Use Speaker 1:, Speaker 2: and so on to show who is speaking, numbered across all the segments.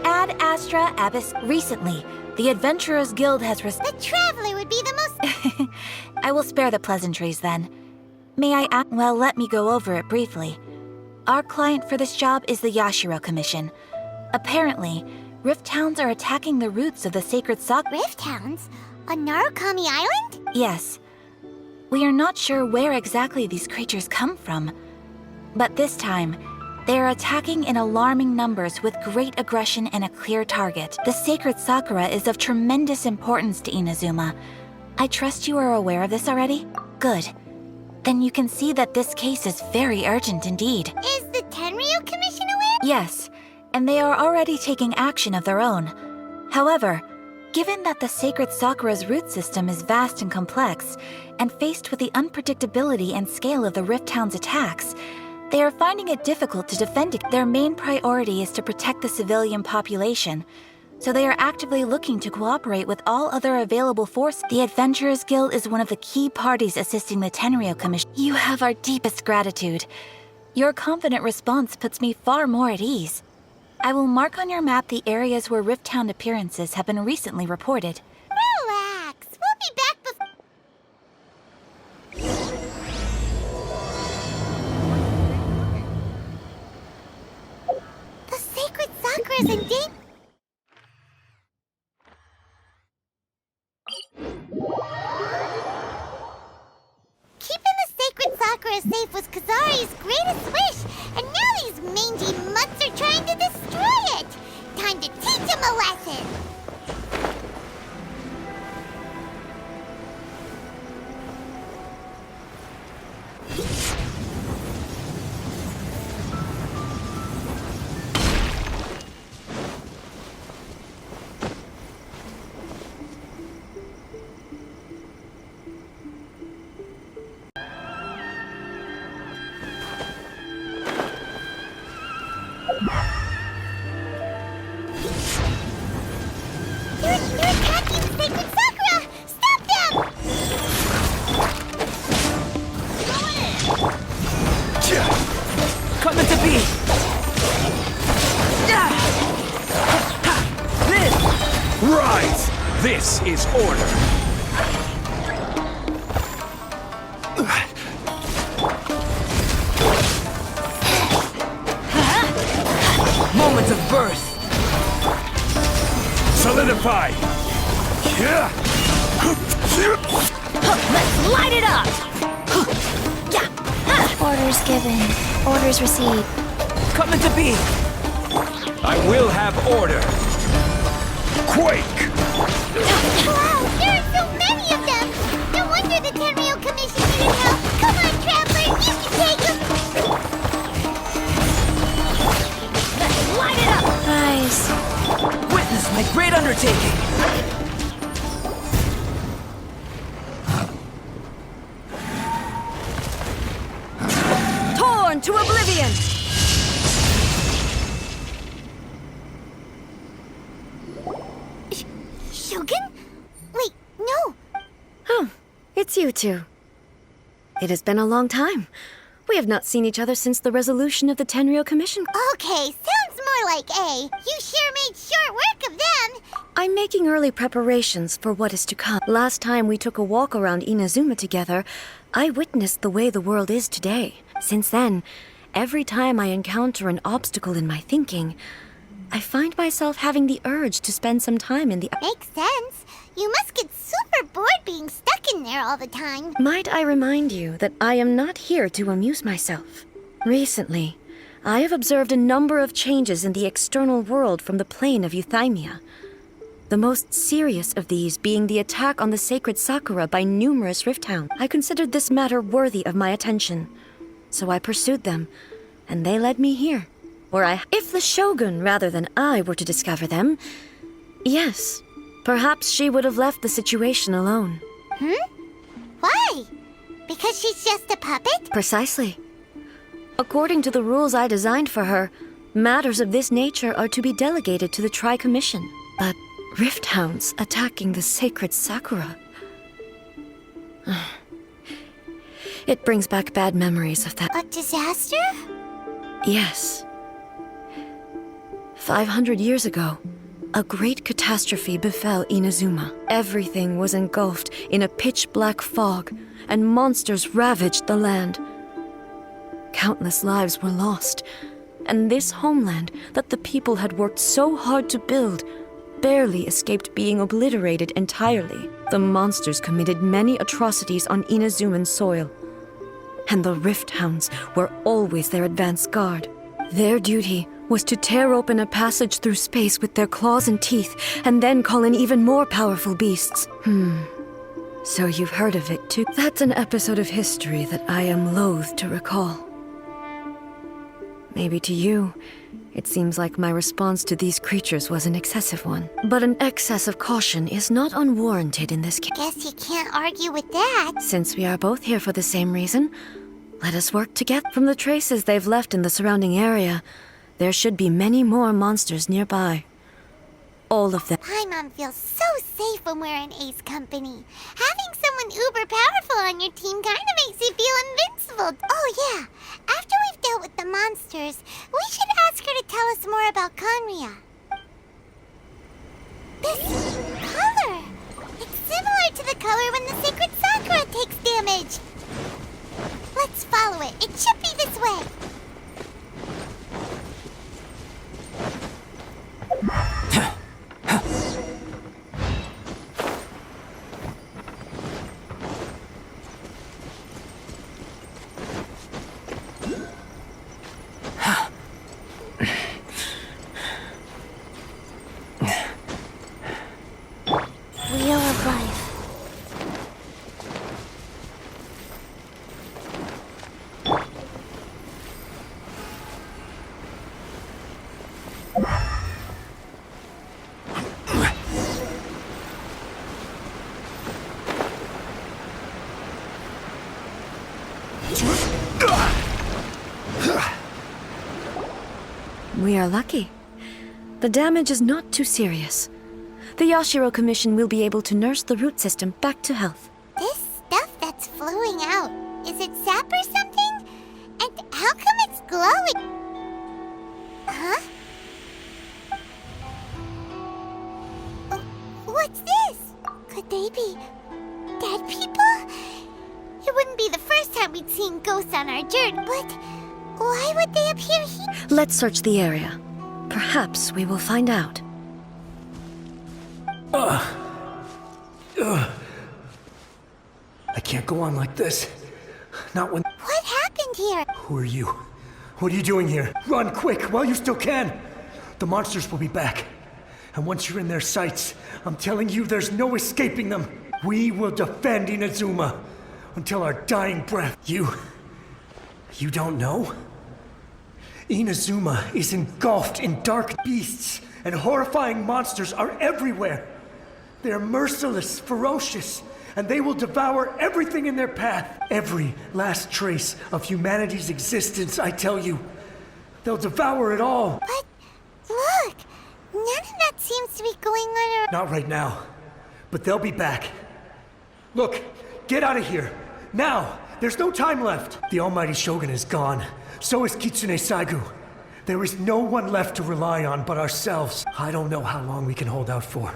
Speaker 1: Ad Astra Abyss. Recently, the Adventurers Guild has
Speaker 2: The Traveler would be the most...
Speaker 1: I will spare the pleasantries then. May I ask? Well, let me go over it briefly. Our client for this job is the Yashiro Commission. Apparently, Rift Hounds are attacking the roots of the sacred sakura.
Speaker 2: Rift Hounds? On Narukami Island?
Speaker 1: Yes. We are not sure where exactly these creatures come from. But this time, they are attacking in alarming numbers with great aggression and a clear target. The sacred sakura is of tremendous importance to Inazuma. I trust you are aware of this already? Good. Then you can see that this case is very urgent indeed.
Speaker 2: Is the Tenryu Commission aware?
Speaker 1: Yes, and they are already taking action of their own. However, given that the sacred sakura's root system is vast and complex, and faced with the unpredictability and scale of the Rift Hound's attacks, they are finding it difficult to defend it. Their main priority is to protect the civilian population, so they are actively looking to cooperate with all other available forces. The Adventurers Guild is one of the key parties assisting the Tenryu Commission. You have our deepest gratitude. Your confident response puts me far more at ease. I will mark on your map the areas where Rift Hound appearances have been recently reported.
Speaker 2: Relax. We'll be back before... The sacred sakura is in danger. Keeping the sacred sakura safe was Kazari's greatest wish, and now these mangy mutts are trying to destroy it! Time to teach him a lesson! They're attacking the sacred sakura! Stop them!
Speaker 3: Coming to be! Rise! This is order! Moment of birth! Solidify!
Speaker 1: Let's light it up!
Speaker 2: Orders given. Orders received.
Speaker 3: Coming to be! I will have order! Quake!
Speaker 2: Wow, there are so many of them! No wonder the Tenryu Commission needed help! Come on, Traveler, you can take them!
Speaker 1: Let's light it up!
Speaker 2: Nice.
Speaker 3: Witness my great undertaking!
Speaker 1: Torn to oblivion!
Speaker 2: Shogun? Wait, no!
Speaker 4: Oh, it's you two. It has been a long time. We have not seen each other since the resolution of the Tenryu Commission.
Speaker 2: Okay, sounds more like A. You sure made short work of them!
Speaker 4: I'm making early preparations for what is to come. Last time we took a walk around Inazuma together, I witnessed the way the world is today. Since then, every time I encounter an obstacle in my thinking, I find myself having the urge to spend some time in the...
Speaker 2: Makes sense. You must get super bored being stuck in there all the time.
Speaker 4: Might I remind you that I am not here to amuse myself. Recently, I have observed a number of changes in the external world from the plane of Euthymia. The most serious of these being the attack on the sacred Sakura by numerous Rift Hounds. I considered this matter worthy of my attention, so I pursued them, and they led me here. If the Shogun rather than I were to discover them, yes, perhaps she would have left the situation alone.
Speaker 2: Why? Because she's just a puppet?
Speaker 4: Precisely. According to the rules I designed for her, matters of this nature are to be delegated to the Tri-Commission. But Rift Hounds attacking the sacred Sakura... It brings back bad memories of that.
Speaker 2: A disaster?
Speaker 4: Yes. 500 years ago, a great catastrophe befell Inazuma. Everything was engulfed in a pitch-black fog, and monsters ravaged the land. Countless lives were lost, and this homeland that the people had worked so hard to build barely escaped being obliterated entirely. The monsters committed many atrocities on Inazuman soil, and the Rift Hounds were always their advance guard. Their duty was to tear open a passage through space with their claws and teeth, and then call in even more powerful beasts. So you've heard of it too? That's an episode of history that I am loath to recall. Maybe to you, it seems like my response to these creatures was an excessive one. But an excess of caution is not unwarranted in this case.
Speaker 2: Guess you can't argue with that.
Speaker 4: Since we are both here for the same reason, let us work together. From the traces they've left in the surrounding area, there should be many more monsters nearby. All of them.
Speaker 2: Paimon feels so safe when we're in Ace company. Having someone uber powerful on your team kind of makes you feel invincible. Oh yeah, after we've dealt with the monsters, we should ask her to tell us more about Conria. This color! It's similar to the color when the sacred Sakura takes damage. Let's follow it. It should be this way. Wheel of Life.
Speaker 4: We are lucky. The damage is not too serious. The Yashiro Commission will be able to nurse the root system back to health.
Speaker 2: This stuff that's flowing out, is it sap or something? And how come it's glowing? Huh? What's this? Could they be dead people? It wouldn't be the first time we'd seen ghosts on our journey, but why would they appear here?
Speaker 4: Let's search the area. Perhaps we will find out.
Speaker 3: I can't go on like this. Not when...
Speaker 2: What happened here?
Speaker 3: Who are you? What are you doing here? Run quick while you still can! The monsters will be back. And once you're in their sights, I'm telling you there's no escaping them. We will defend Inazuma until our dying breath. You don't know? Inazuma is engulfed in dark beasts, and horrifying monsters are everywhere. They are merciless, ferocious, and they will devour everything in their path. Every last trace of humanity's existence, I tell you. They'll devour it all.
Speaker 2: But look, none of that seems to be going on.
Speaker 3: Not right now, but they'll be back. Look, get out of here. Now! There's no time left. The almighty Shogun is gone. So is Kitsune Saigu. There is no one left to rely on but ourselves. I don't know how long we can hold out for.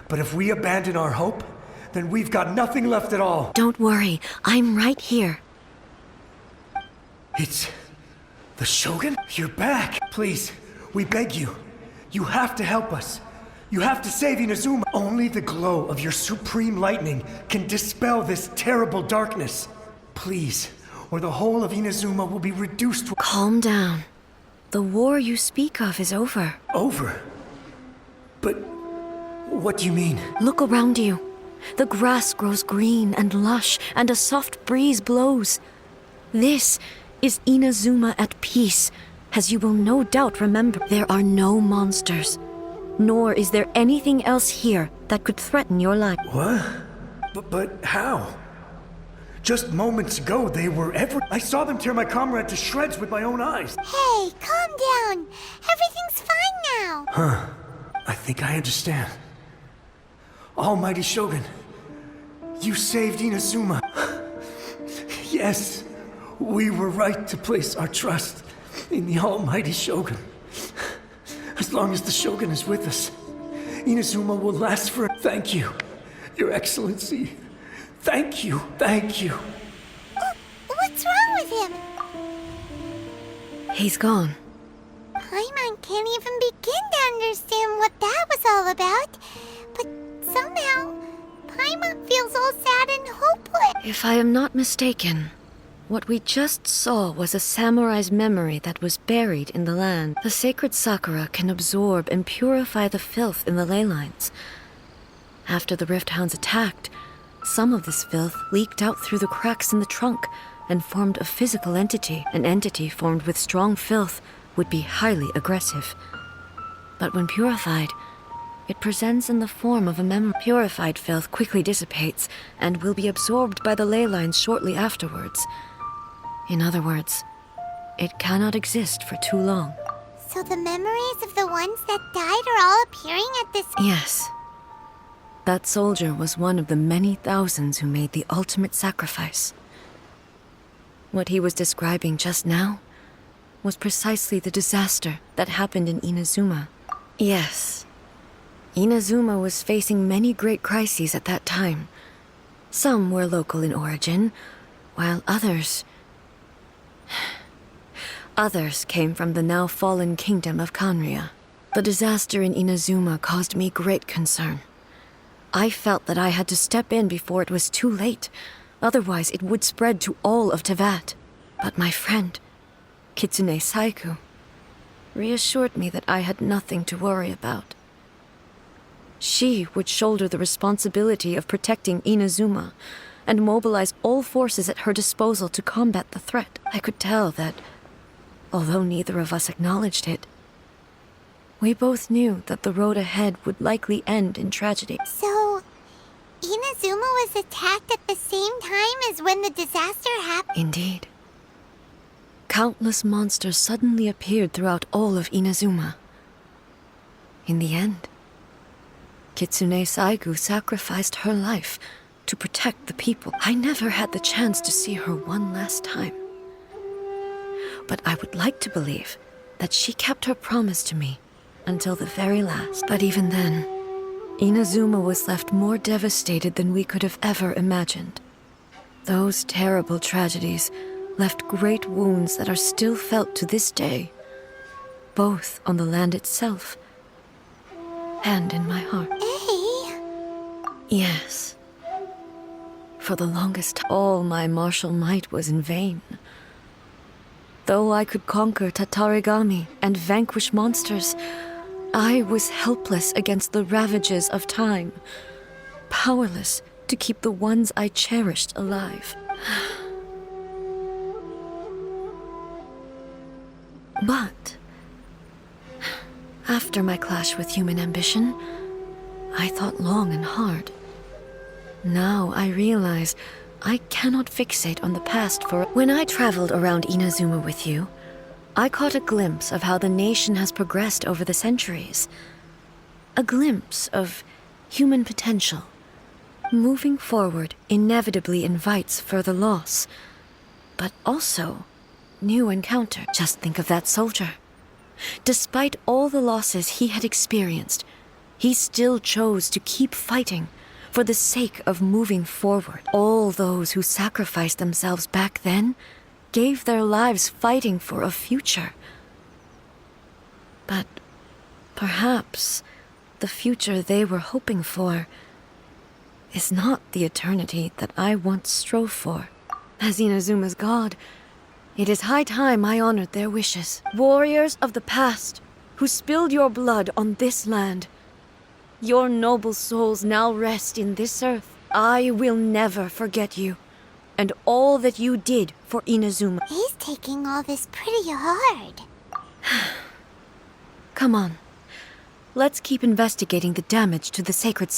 Speaker 3: But if we abandon our hope, then we've got nothing left at all.
Speaker 4: Don't worry, I'm right here.
Speaker 3: It's... the Shogun? You're back. Please, we beg you. You have to help us. You have to save Inazuma. Only the glow of your supreme lightning can dispel this terrible darkness. Please, or the whole of Inazuma will be reduced to...
Speaker 4: Calm down. The war you speak of is over.
Speaker 3: Over? But... what do you mean?
Speaker 4: Look around you. The grass grows green and lush, and a soft breeze blows. This is Inazuma at peace, as you will no doubt remember. There are no monsters, nor is there anything else here that could threaten your life.
Speaker 3: What? But how? Just moments ago, they were I saw them tear my comrade to shreds with my own eyes.
Speaker 2: Hey, calm down. Everything's fine now.
Speaker 3: I think I understand. Almighty Shogun, you saved Inazuma. Yes, we were right to place our trust in the Almighty Shogun. As long as the Shogun is with us, Inazuma will last for... Thank you, Your Excellency. Thank you, thank you.
Speaker 2: What's wrong with him?
Speaker 4: He's gone.
Speaker 2: Paimon can't even begin to understand what that was all about. But somehow, Paimon feels all sad and hopeless.
Speaker 4: If I am not mistaken, what we just saw was a samurai's memory that was buried in the land. The sacred sakura can absorb and purify the filth in the ley lines. After the Rift Hounds attacked, some of this filth leaked out through the cracks in the trunk and formed a physical entity. An entity formed with strong filth would be highly aggressive. But when purified, it presents in the form of a memory. Purified filth quickly dissipates and will be absorbed by the ley lines shortly afterwards. In other words, it cannot exist for too long.
Speaker 2: So the memories of the ones that died are all appearing at this...
Speaker 4: Yes. That soldier was one of the many thousands who made the ultimate sacrifice. What he was describing just now was precisely the disaster that happened in Inazuma. Yes. Inazuma was facing many great crises at that time. Some were local in origin, while others came from the now fallen kingdom of Kanria. The disaster in Inazuma caused me great concern. I felt that I had to step in before it was too late, otherwise it would spread to all of Teyvat. But my friend, Kitsune Saiku, reassured me that I had nothing to worry about. She would shoulder the responsibility of protecting Inazuma and mobilize all forces at her disposal to combat the threat. I could tell that, although neither of us acknowledged it, we both knew that the road ahead would likely end in tragedy.
Speaker 2: So, Inazuma was attacked at the same time as when the disaster happened?
Speaker 4: Indeed. Countless monsters suddenly appeared throughout all of Inazuma. In the end, Kitsune Saigu sacrificed her life to protect the people. I never had the chance to see her one last time. But I would like to believe that she kept her promise to me until the very last. But even then, Inazuma was left more devastated than we could have ever imagined. Those terrible tragedies left great wounds that are still felt to this day, both on the land itself and in my heart.
Speaker 2: Hey!
Speaker 4: Yes. For the longest time, all my martial might was in vain. Though I could conquer Tatarigami and vanquish monsters, I was helpless against the ravages of time, powerless to keep the ones I cherished alive. But after my clash with human ambition, I thought long and hard. Now I realize I cannot fixate on the past for... When I traveled around Inazuma with you, I caught a glimpse of how the nation has progressed over the centuries. A glimpse of human potential. Moving forward inevitably invites further loss, but also new encounter. Just think of that soldier. Despite all the losses he had experienced, he still chose to keep fighting for the sake of moving forward. All those who sacrificed themselves back then gave their lives fighting for a future. But perhaps the future they were hoping for is not the eternity that I once strove for. As Inazuma's god, it is high time I honored their wishes. Warriors of the past, who spilled your blood on this land, your noble souls now rest in this earth. I will never forget you, and all that you did for Inazuma.
Speaker 2: He's taking all this pretty hard.
Speaker 4: Come on. Let's keep investigating the damage to the sacred...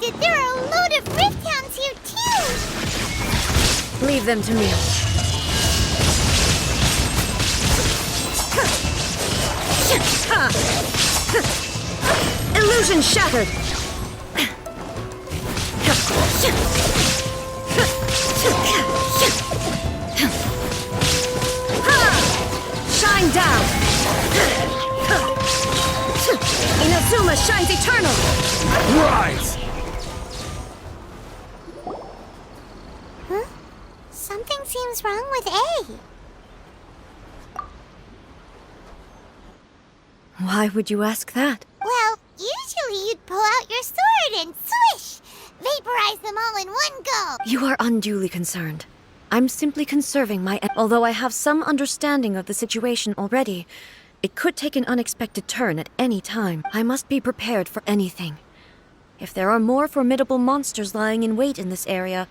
Speaker 2: that there are a load of rift hounds here too!
Speaker 4: Leave them to me. Illusion shattered! Shine down! Inazuma shines eternal!
Speaker 3: Rise!
Speaker 2: Huh? Something seems wrong with A.
Speaker 4: Why would you ask that?
Speaker 2: Well, usually you'd pull out your sword and swish! Vaporize them all in one go!
Speaker 4: You are unduly concerned. I'm simply conserving my... Although I have some understanding of the situation already, it could take an unexpected turn at any time. I must be prepared for anything. If there are more formidable monsters lying in wait in this area,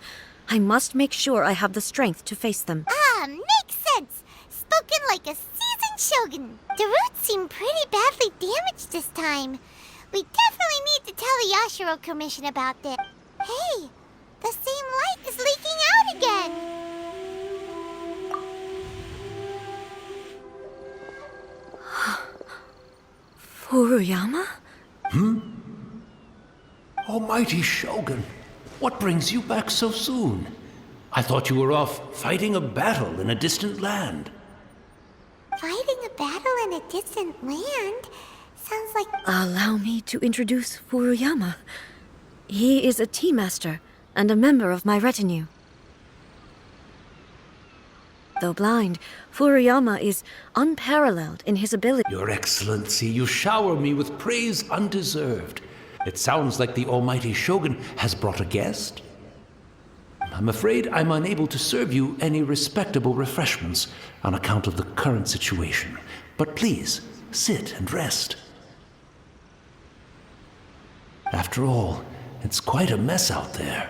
Speaker 4: I must make sure I have the strength to face them.
Speaker 2: Ah, makes sense! Spoken like a seasoned shogun. The roots seem pretty badly damaged this time. We definitely need to tell the Yashiro Commission about this. Hey, the same light is leaking out again!
Speaker 4: Furuyama?
Speaker 5: Almighty Shogun, what brings you back so soon? I thought you were off fighting a battle in a distant land.
Speaker 2: Fighting a battle in a distant land? Sounds like...
Speaker 4: Allow me to introduce Furuyama. He is a tea master and a member of my retinue. Though blind, Furuyama is unparalleled in his ability.
Speaker 5: Your Excellency, you shower me with praise undeserved. It sounds like the Almighty Shogun has brought a guest. I'm afraid I'm unable to serve you any respectable refreshments on account of the current situation. But please, sit and rest. After all, it's quite a mess out there.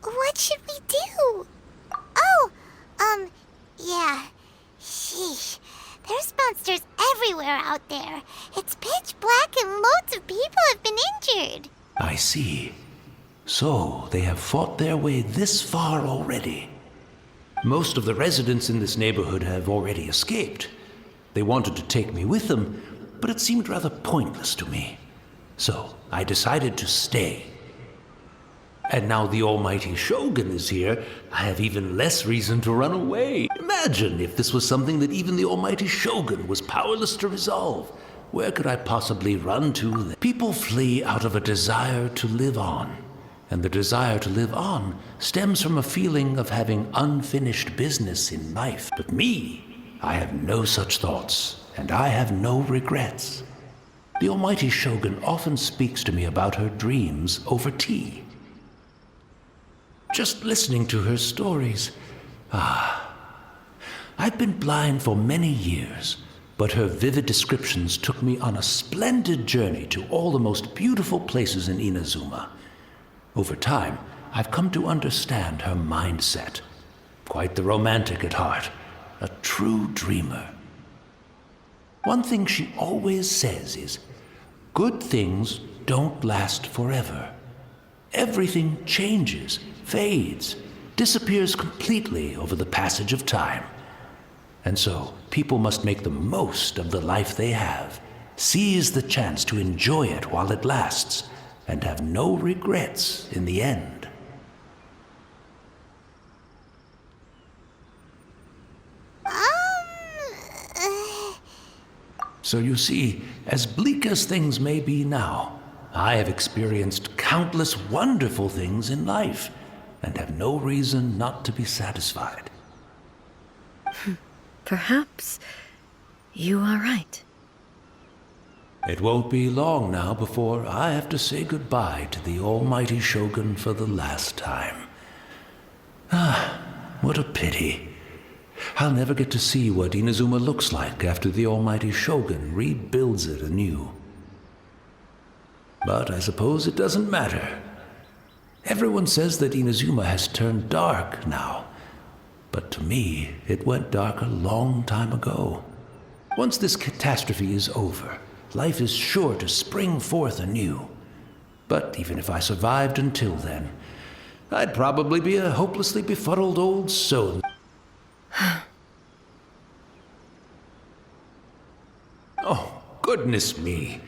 Speaker 2: What should we do? Yeah. Sheesh. There's monsters everywhere out there. It's pitch black and loads of people have been injured.
Speaker 5: I see. So, they have fought their way this far already. Most of the residents in this neighborhood have already escaped. They wanted to take me with them, but it seemed rather pointless to me. So, I decided to stay. And now the Almighty Shogun is here, I have even less reason to run away. Imagine if this was something that even the Almighty Shogun was powerless to resolve. Where could I possibly run to then? People flee out of a desire to live on. And the desire to live on stems from a feeling of having unfinished business in life. But me, I have no such thoughts, and I have no regrets. The Almighty Shogun often speaks to me about her dreams over tea. Just listening to her stories. I've been blind for many years, but her vivid descriptions took me on a splendid journey to all the most beautiful places in Inazuma. Over time, I've come to understand her mindset. Quite the romantic at heart, a true dreamer. One thing she always says is, good things don't last forever. Everything changes, fades, disappears completely over the passage of time. And so, people must make the most of the life they have, seize the chance to enjoy it while it lasts, and have no regrets in the end. So you see, as bleak as things may be now, I have experienced countless wonderful things in life, and have no reason not to be satisfied.
Speaker 4: Perhaps you are right.
Speaker 5: It won't be long now before I have to say goodbye to the Almighty Shogun for the last time. What a pity. I'll never get to see what Inazuma looks like after the Almighty Shogun rebuilds it anew. But I suppose it doesn't matter. Everyone says that Inazuma has turned dark now. But to me, it went dark a long time ago. Once this catastrophe is over, life is sure to spring forth anew. But even if I survived until then, I'd probably be a hopelessly befuddled old soul. Oh, goodness me.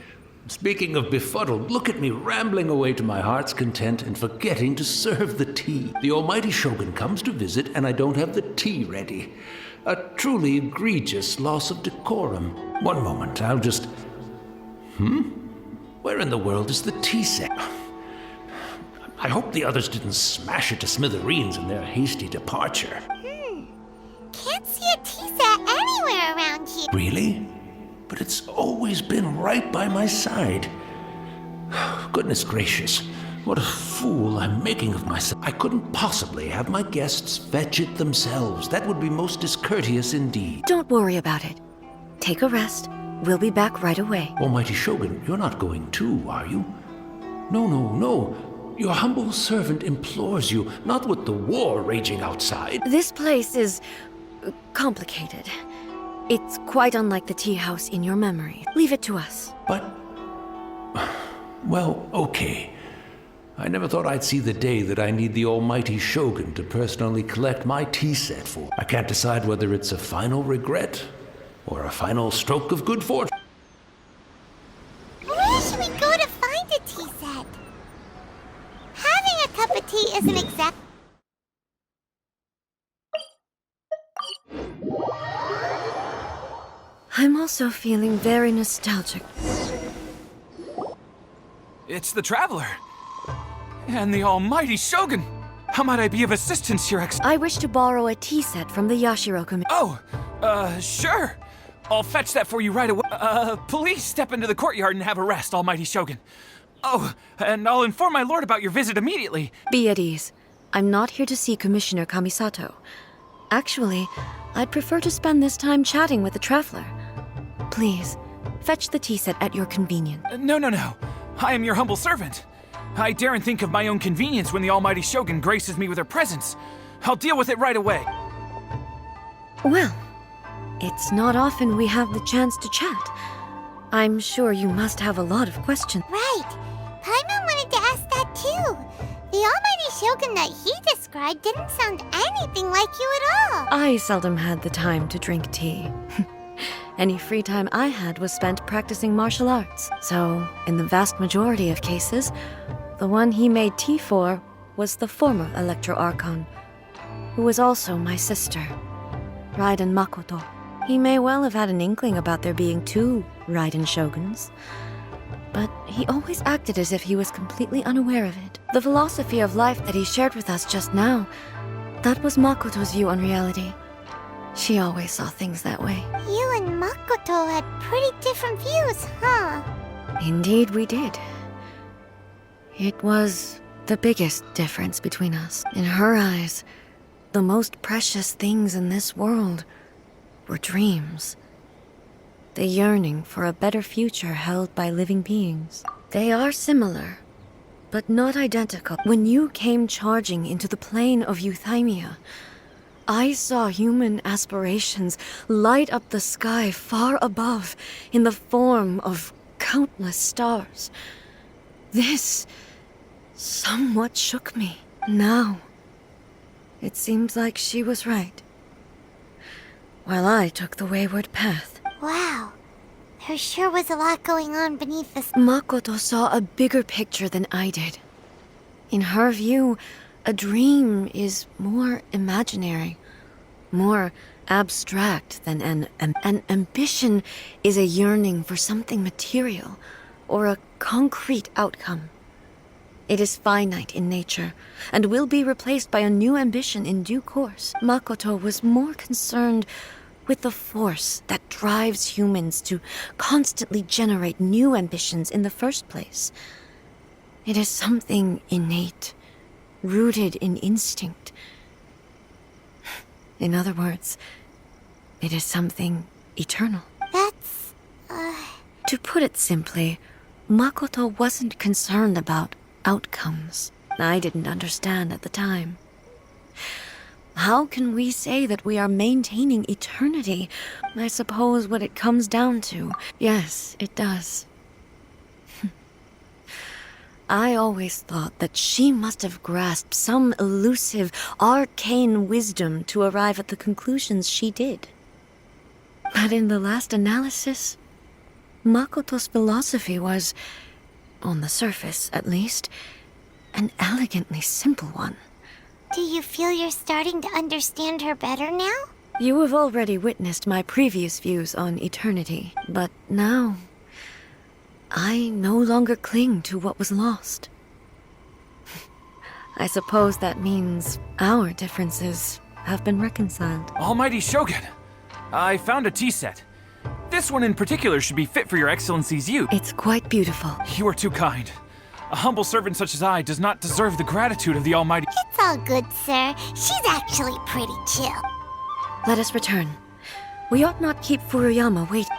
Speaker 5: Speaking of befuddled, look at me rambling away to my heart's content and forgetting to serve the tea. The almighty Shogun comes to visit and I don't have the tea ready. A truly egregious loss of decorum. One moment, I'll just... Where in the world is the tea set? I hope the others didn't smash it to smithereens in their hasty departure.
Speaker 2: Can't see a tea set anywhere around here.
Speaker 5: Really? But it's always been right by my side. Goodness gracious, what a fool I'm making of myself. I couldn't possibly have my guests fetch it themselves. That would be most discourteous indeed.
Speaker 4: Don't worry about it. Take a rest. We'll be back right away.
Speaker 5: Almighty Shogun, you're not going too, are you? No, no, no. Your humble servant implores you, not with the war raging outside.
Speaker 4: This place is complicated. It's quite unlike the tea house in your memory. Leave it to us.
Speaker 5: But... well, okay. I never thought I'd see the day that I need the almighty Shogun to personally collect my tea set for. I can't decide whether it's a final regret or a final stroke of good fortune.
Speaker 2: Where should we go to find a tea set? Having a cup of tea isn't exact.
Speaker 4: I'm also feeling very nostalgic.
Speaker 6: It's the Traveler. And the almighty Shogun. How might I be of assistance, Your Excellency?
Speaker 4: I wish to borrow a tea set from the Yashiro committee.
Speaker 6: Oh, sure. I'll fetch that for you right away. Please step into the courtyard and have a rest, almighty Shogun. Oh, and I'll inform my lord about your visit immediately.
Speaker 4: Be at ease. I'm not here to see Commissioner Kamisato. Actually, I'd prefer to spend this time chatting with the Traveler. Please, fetch the tea set at your convenience.
Speaker 6: No. I am your humble servant. I daren't think of my own convenience when the almighty Shogun graces me with her presence. I'll deal with it right away.
Speaker 4: Well, it's not often we have the chance to chat. I'm sure you must have a lot of questions.
Speaker 2: Right. Paimon wanted to ask that too. The almighty Shogun that he described didn't sound anything like you at all.
Speaker 4: I seldom had the time to drink tea. Any free time I had was spent practicing martial arts. So, in the vast majority of cases, the one he made tea for was the former Electro Archon, who was also my sister, Raiden Makoto. He may well have had an inkling about there being two Raiden Shoguns, but he always acted as if he was completely unaware of it. The philosophy of life that he shared with us just now, that was Makoto's view on reality. She always saw things that way.
Speaker 2: You and Makoto had pretty different views, huh?
Speaker 4: Indeed we did. It was the biggest difference between us. In her eyes, the most precious things in this world were dreams. The yearning for a better future held by living beings. They are similar, but not identical. When you came charging into the plane of Euthymia, I saw human aspirations light up the sky far above in the form of countless stars. This somewhat shook me. Now, it seems like she was right, while I took the wayward path.
Speaker 2: Wow. There sure was a lot going on beneath this.
Speaker 4: Makoto saw a bigger picture than I did. In her view, a dream is more imaginary, more abstract than an ambition is a yearning for something material or a concrete outcome. It is finite in nature and will be replaced by a new ambition in due course. Makoto was more concerned with the force that drives humans to constantly generate new ambitions in the first place. It is something innate, rooted in instinct. In other words, it is something eternal.
Speaker 2: That's,
Speaker 4: To put it simply, Makoto wasn't concerned about outcomes. I didn't understand at the time. How can we say that we are maintaining eternity? I suppose what it comes down to. Yes, it does. I always thought that she must have grasped some elusive, arcane wisdom to arrive at the conclusions she did. But in the last analysis, Makoto's philosophy was, on the surface at least, an elegantly simple one.
Speaker 2: Do you feel you're starting to understand her better now?
Speaker 4: You have already witnessed my previous views on eternity, but now I no longer cling to what was lost. I suppose that means our differences have been reconciled.
Speaker 6: Almighty Shogun, I found a tea set. This one in particular should be fit for your excellency's use.
Speaker 4: It's quite beautiful.
Speaker 6: You are too kind. A humble servant such as I does not deserve the gratitude of the Almighty.
Speaker 2: It's all good, sir. She's actually pretty chill.
Speaker 4: Let us return. We ought not keep Furuyama waiting.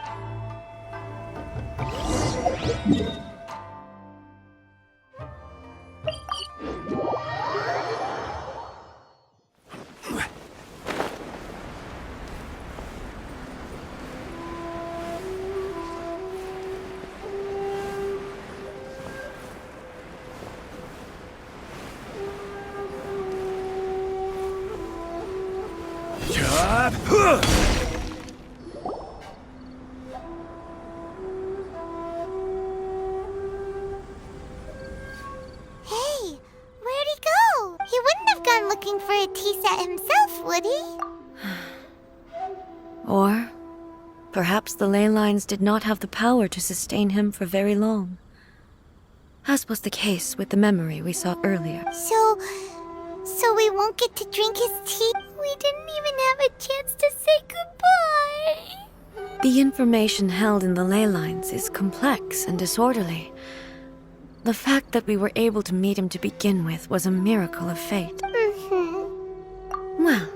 Speaker 2: Hey, where'd he go? He wouldn't have gone looking for a tea set himself, would he?
Speaker 4: Or perhaps the ley lines did not have the power to sustain him for very long, as was the case with the memory we saw earlier.
Speaker 2: So we won't get to drink his tea? We didn't even have a chance to say goodbye.
Speaker 4: The information held in the ley lines is complex and disorderly. The fact that we were able to meet him to begin with was a miracle of fate. Well,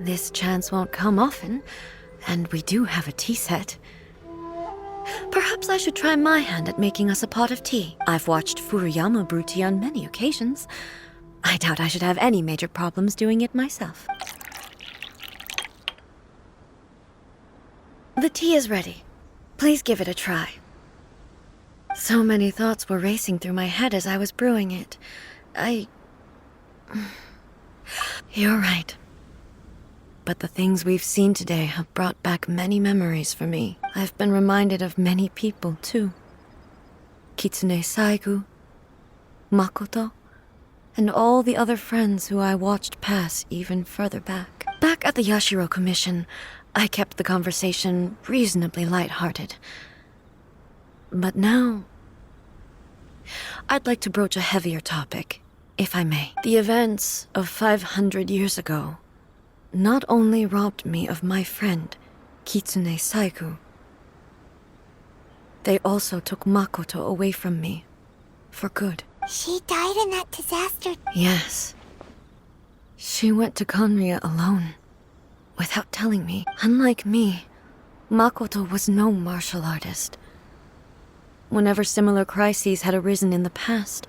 Speaker 4: this chance won't come often, and we do have a tea set. Perhaps I should try my hand at making us a pot of tea. I've watched Furuyama brew tea on many occasions. I doubt I should have any major problems doing it myself. The tea is ready. Please give it a try. So many thoughts were racing through my head as I was brewing it. You're right. But the things we've seen today have brought back many memories for me. I've been reminded of many people, too. Kitsune Saigu, Makoto, and all the other friends who I watched pass even further back. Back at the Yashiro Commission, I kept the conversation reasonably lighthearted. But now, I'd like to broach a heavier topic, if I may. The events of 500 years ago not only robbed me of my friend, Kitsune Saigu, they also took Makoto away from me, for good.
Speaker 2: She died in that disaster.
Speaker 4: Yes. She went to Conria alone, without telling me. Unlike me, Makoto was no martial artist. Whenever similar crises had arisen in the past,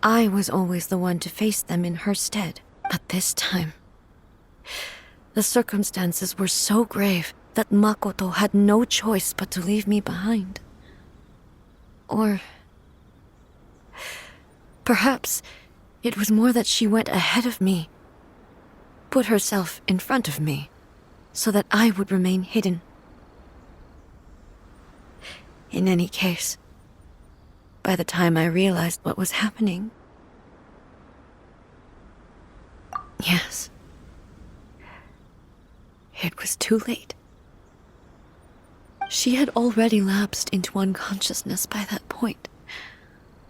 Speaker 4: I was always the one to face them in her stead. But this time, the circumstances were so grave that Makoto had no choice but to leave me behind. Or perhaps it was more that she went ahead of me, put herself in front of me, so that I would remain hidden. In any case, by the time I realized what was happening, yes, it was too late. She had already lapsed into unconsciousness by that point,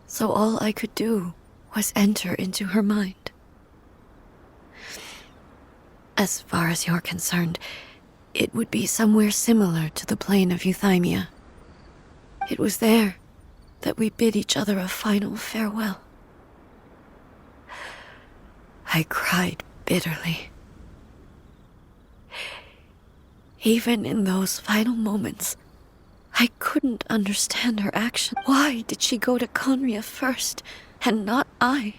Speaker 4: so all I could do was enter into her mind. As far as you're concerned, it would be somewhere similar to the plane of Euthymia. It was there that we bid each other a final farewell. I cried bitterly. Even in those final moments, I couldn't understand her action. Why did she go to Conria first, and not I?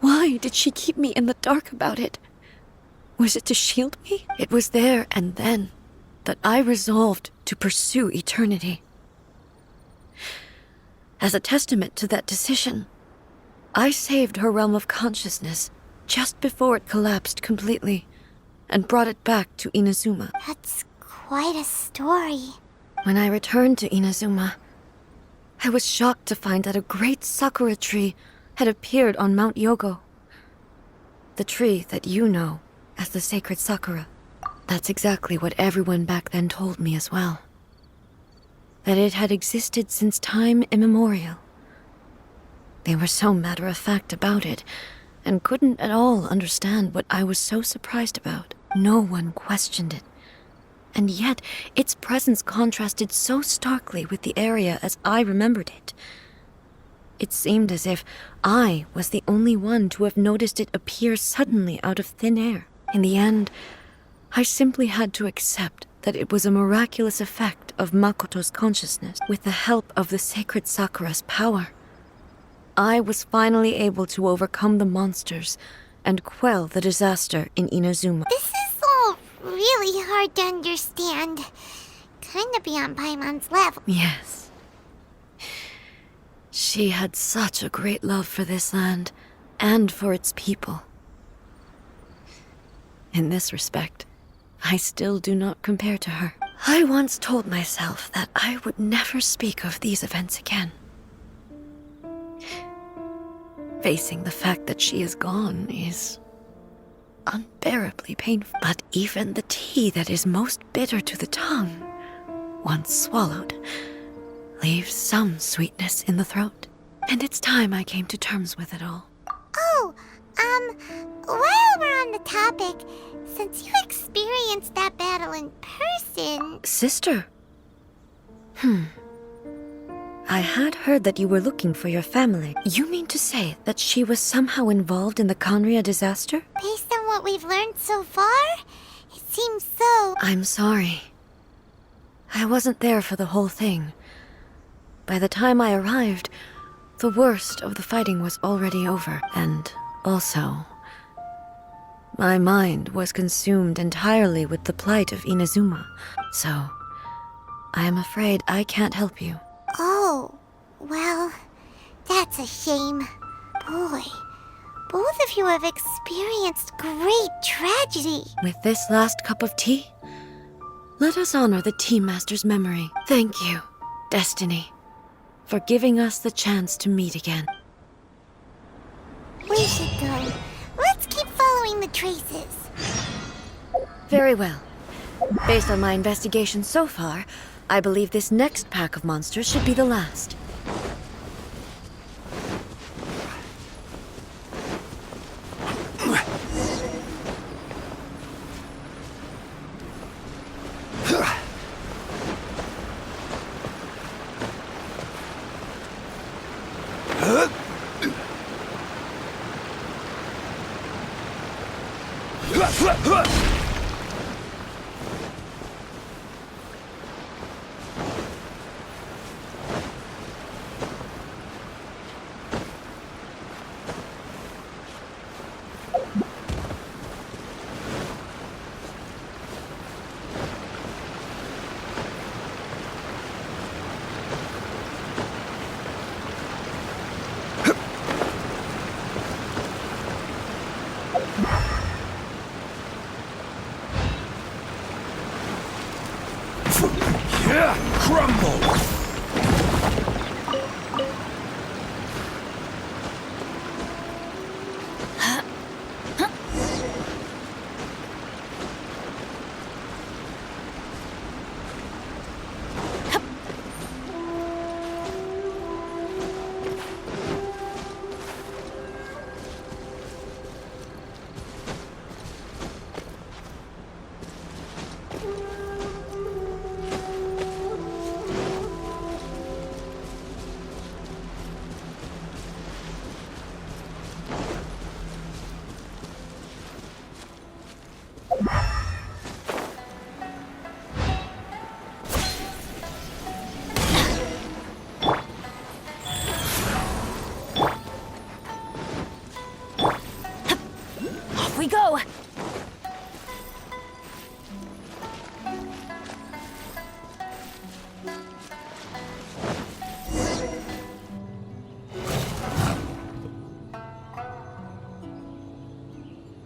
Speaker 4: Why did she keep me in the dark about it? Was it to shield me? It was there and then that I resolved to pursue eternity. As a testament to that decision, I saved her realm of consciousness just before it collapsed completely and brought it back to Inazuma.
Speaker 2: That's quite a story.
Speaker 4: When I returned to Inazuma, I was shocked to find that a great sakura tree had appeared on Mount Yogo. The tree that you know as the sacred sakura. That's exactly what everyone back then told me as well. That it had existed since time immemorial. They were so matter-of-fact about it, and couldn't at all understand what I was so surprised about. No one questioned it. And yet, its presence contrasted so starkly with the area as I remembered it. It seemed as if I was the only one to have noticed it appear suddenly out of thin air. In the end, I simply had to accept that it was a miraculous effect of Makoto's consciousness. With the help of the sacred Sakura's power, I was finally able to overcome the monsters and quell the disaster in Inazuma.
Speaker 2: This is all really hard to understand. Kinda beyond Paimon's level.
Speaker 4: Yes. She had such a great love for this land and for its people. In this respect, I still do not compare to her. I once told myself that I would never speak of these events again. Facing the fact that she is gone is unbearably painful. But even the tea that is most bitter to the tongue, once swallowed, leaves some sweetness in the throat. And it's time I came to terms with it all.
Speaker 2: Oh, while we're on the topic, since you experienced that battle in person...
Speaker 4: Sister? I had heard that you were looking for your family. You mean to say that she was somehow involved in the Conria disaster?
Speaker 2: Based on what we've learned so far, it seems so.
Speaker 4: I'm sorry. I wasn't there for the whole thing. By the time I arrived, the worst of the fighting was already over. And also, my mind was consumed entirely with the plight of Inazuma. So, I am afraid I can't help you.
Speaker 2: Oh, well, that's a shame. Boy, both of you have experienced great tragedy.
Speaker 4: With this last cup of tea, let us honor the Tea Master's memory. Thank you, Destiny, for giving us the chance to meet again.
Speaker 2: We should go. Let's keep following the traces.
Speaker 4: Very well. Based on my investigation so far, I believe this next pack of monsters should be the last.
Speaker 5: Crumble!
Speaker 4: We go!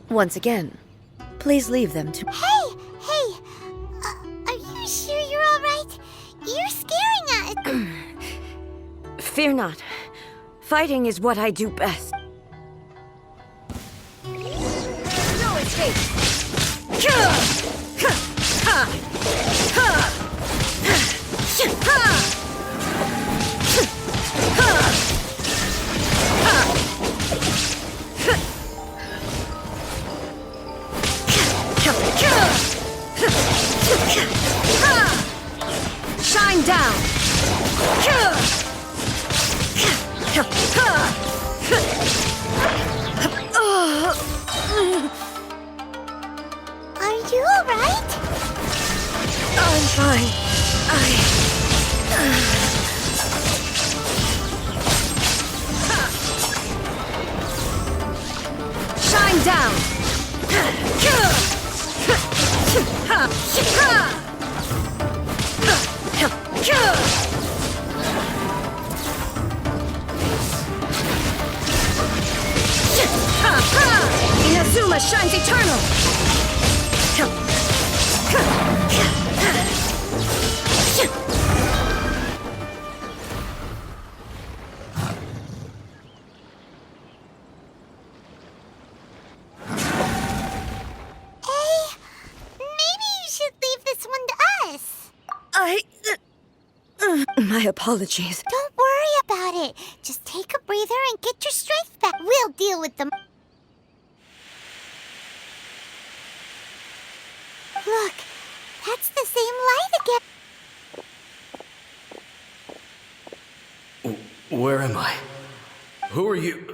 Speaker 4: Once again, please leave them to...
Speaker 2: Hey! Are you sure you're alright? You're scaring us!
Speaker 4: Fear not. Fighting is what I do best. No escape! Shine down!
Speaker 2: Are you alright?
Speaker 4: I'm fine. Shine down! Inazuma shines eternal! My apologies.
Speaker 2: Don't worry about it. Just take a breather and get your strength back. We'll deal with them. Look, that's the same light again.
Speaker 7: Where am I? Who are you?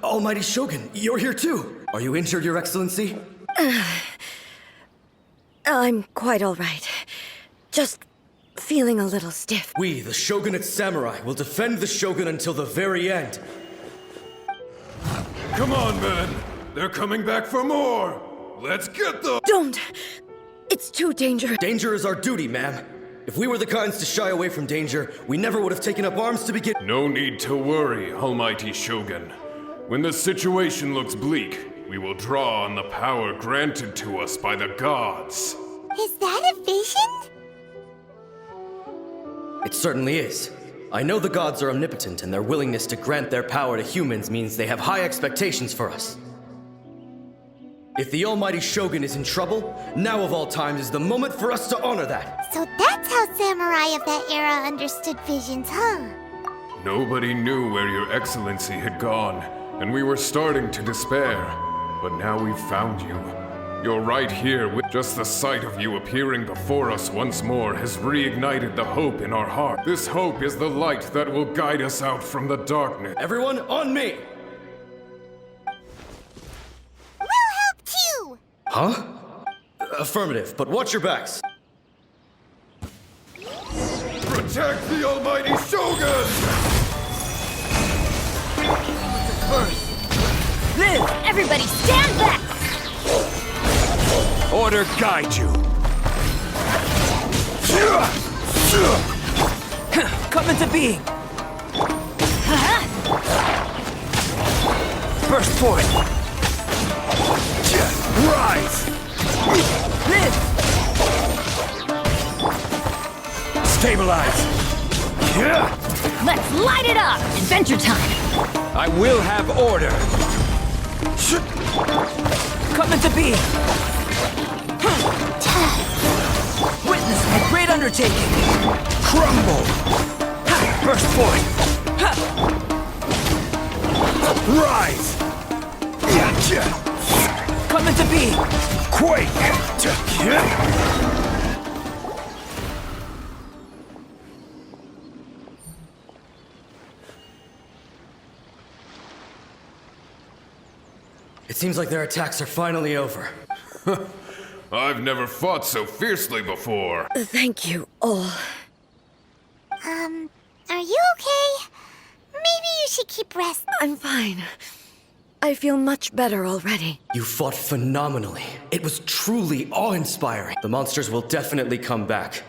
Speaker 7: Almighty Shogun, you're here too. Are you injured, Your Excellency?
Speaker 4: I'm quite all right. Just feeling a little stiff.
Speaker 7: We, the Shogunate Samurai, will defend the Shogun until the very end.
Speaker 8: Come on, men! They're coming back for more! Let's get them!
Speaker 4: Don't! It's too dangerous.
Speaker 7: Danger is our duty, ma'am. If we were the kinds to shy away from danger, we never would have taken up arms to begin.
Speaker 8: No need to worry, Almighty Shogun. When the situation looks bleak, we will draw on the power granted to us by the gods.
Speaker 2: Is that a vision?
Speaker 7: It certainly is. I know the gods are omnipotent, and their willingness to grant their power to humans means they have high expectations for us. If the Almighty Shogun is in trouble, now of all times is the moment for us to honor that.
Speaker 2: So that's how samurai of that era understood visions, huh?
Speaker 8: Nobody knew where Your Excellency had gone, and we were starting to despair. But now we've found you. You're right here. With just the sight of you appearing before us once more has reignited the hope in our heart. This hope is the light that will guide us out from the darkness.
Speaker 7: Everyone, on me!
Speaker 2: We'll help too!
Speaker 7: Huh? Affirmative, but watch your backs.
Speaker 8: Protect the Almighty Shogun!
Speaker 6: First,
Speaker 1: Liv, everybody stand back!
Speaker 6: order guide you. Come into being. First point. Rise. Live. Stabilize.
Speaker 1: Let's light it up! Adventure time!
Speaker 6: I will have order. Come into being. Witness my great undertaking. Crumble. First point. Rise. Come into being. Quake.
Speaker 7: It seems like their attacks are finally over.
Speaker 8: I've never fought so fiercely before.
Speaker 4: Thank you all.
Speaker 2: Are you okay? Maybe you should keep resting.
Speaker 4: I'm fine. I feel much better already.
Speaker 7: You fought phenomenally. It was truly awe-inspiring. The monsters will definitely come back.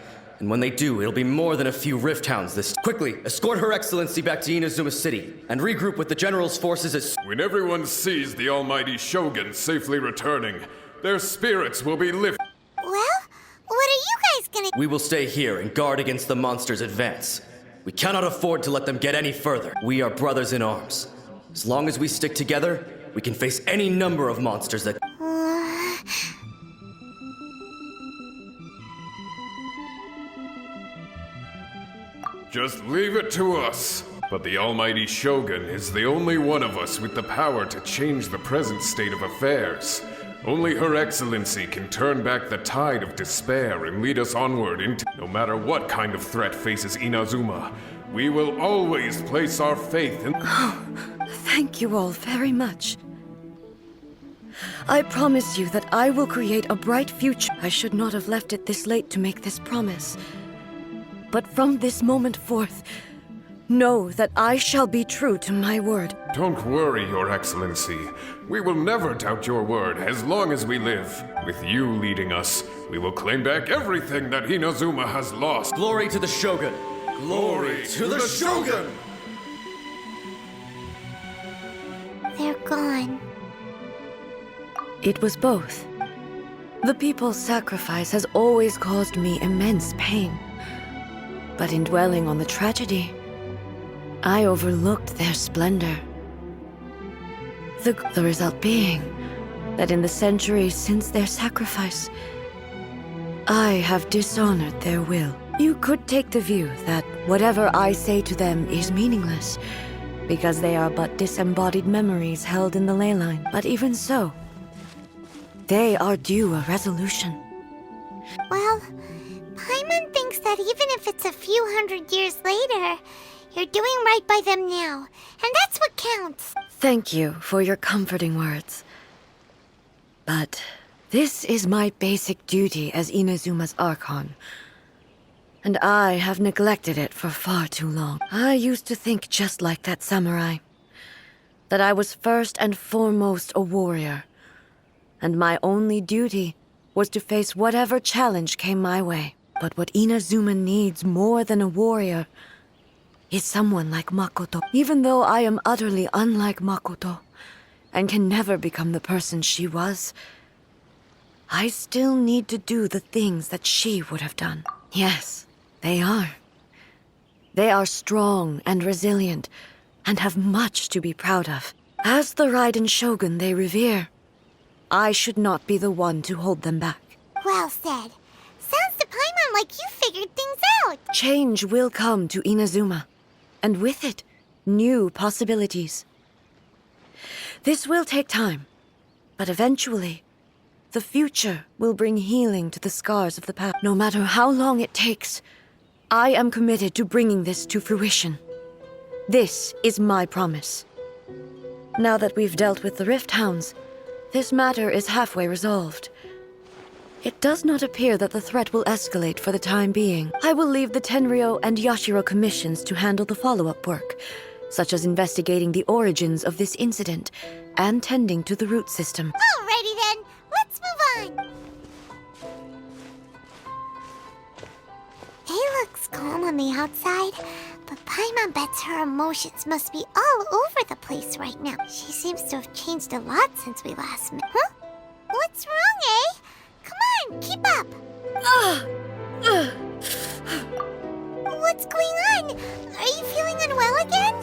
Speaker 7: And when they do, it'll be more than a few Rift Hounds this. Quickly, escort Her Excellency back to Inazuma City, and regroup with the General's forces as.
Speaker 8: When everyone sees the almighty Shogun safely returning, their spirits will be lifted.
Speaker 2: Well, what are you guys gonna...
Speaker 7: We will stay here and guard against the monsters' advance. We cannot afford to let them get any further. We are brothers in arms. As long as we stick together, we can face any number of monsters that...
Speaker 8: Just leave it to us. But the almighty Shogun is the only one of us with the power to change the present state of affairs. Only Her Excellency can turn back the tide of despair and lead us onward into... No matter what kind of threat faces Inazuma, we will always place our faith in...
Speaker 4: Thank you all very much. I promise you that I will create a bright future. I should not have left it this late to make this promise. But from this moment forth, know that I shall be true to my word.
Speaker 8: Don't worry, Your Excellency. We will never doubt your word as long as we live. With you leading us, we will claim back everything that Inazuma has lost.
Speaker 7: Glory to the Shogun!
Speaker 8: Glory to the Shogun!
Speaker 2: They're gone.
Speaker 4: It was both. The people's sacrifice has always caused me immense pain. But in dwelling on the tragedy, I overlooked their splendor. The result being that in the centuries since their sacrifice, I have dishonored their will. You could take the view that whatever I say to them is meaningless, because they are but disembodied memories held in the ley line. But even so, they are due a resolution.
Speaker 2: Well, Paimon thinks that even if it's a few hundred years later, you're doing right by them now, and that's what counts.
Speaker 4: Thank you for your comforting words. But this is my basic duty as Inazuma's Archon, and I have neglected it for far too long. I used to think just like that samurai, that I was first and foremost a warrior, and my only duty was to face whatever challenge came my way. But what Inazuma needs more than a warrior is someone like Makoto. Even though I am utterly unlike Makoto, and can never become the person she was, I still need to do the things that she would have done. Yes, they are. They are strong and resilient, and have much to be proud of. As the Raiden Shogun they revere, I should not be the one to hold them back.
Speaker 2: Well said. Sounds to Paimon like you figured things out.
Speaker 4: Change will come to Inazuma, and with it, new possibilities. This will take time, but eventually, the future will bring healing to the scars of the past. No matter how long it takes, I am committed to bringing this to fruition. This is my promise. Now that we've dealt with the Rift Hounds, this matter is halfway resolved. It does not appear that the threat will escalate for the time being. I will leave the Tenryo and Yashiro commissions to handle the follow-up work, such as investigating the origins of this incident and tending to the root system.
Speaker 2: Alrighty then, let's move on. He looks calm on the outside, but Paimon bets her emotions must be all over the place right now. She seems to have changed a lot since we last met. Huh? What's wrong, eh? Come on, keep up! What's going on? Are you feeling unwell again?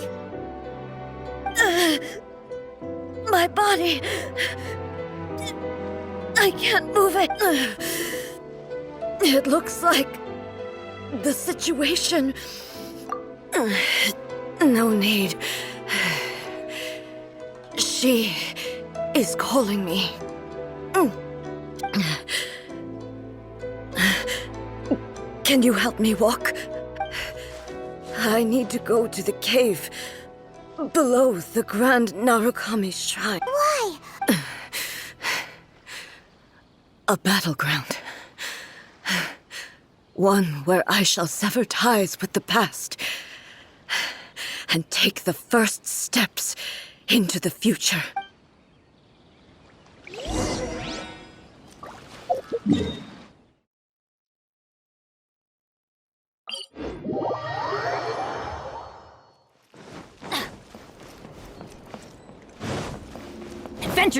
Speaker 4: My body... I can't move it. It looks like... the situation... No need. She is calling me. Can you help me walk? I need to go to the cave below the Grand Narukami Shrine.
Speaker 2: Why?
Speaker 4: A battleground. One where I shall sever ties with the past and take the first steps into the future.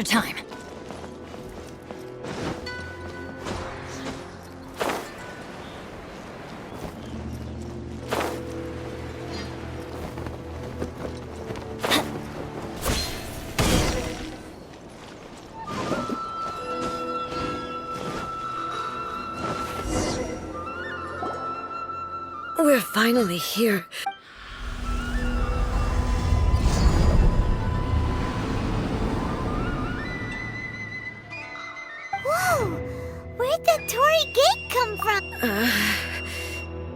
Speaker 4: your time. We're finally here.
Speaker 2: Whoa! Where'd that Torii gate come from?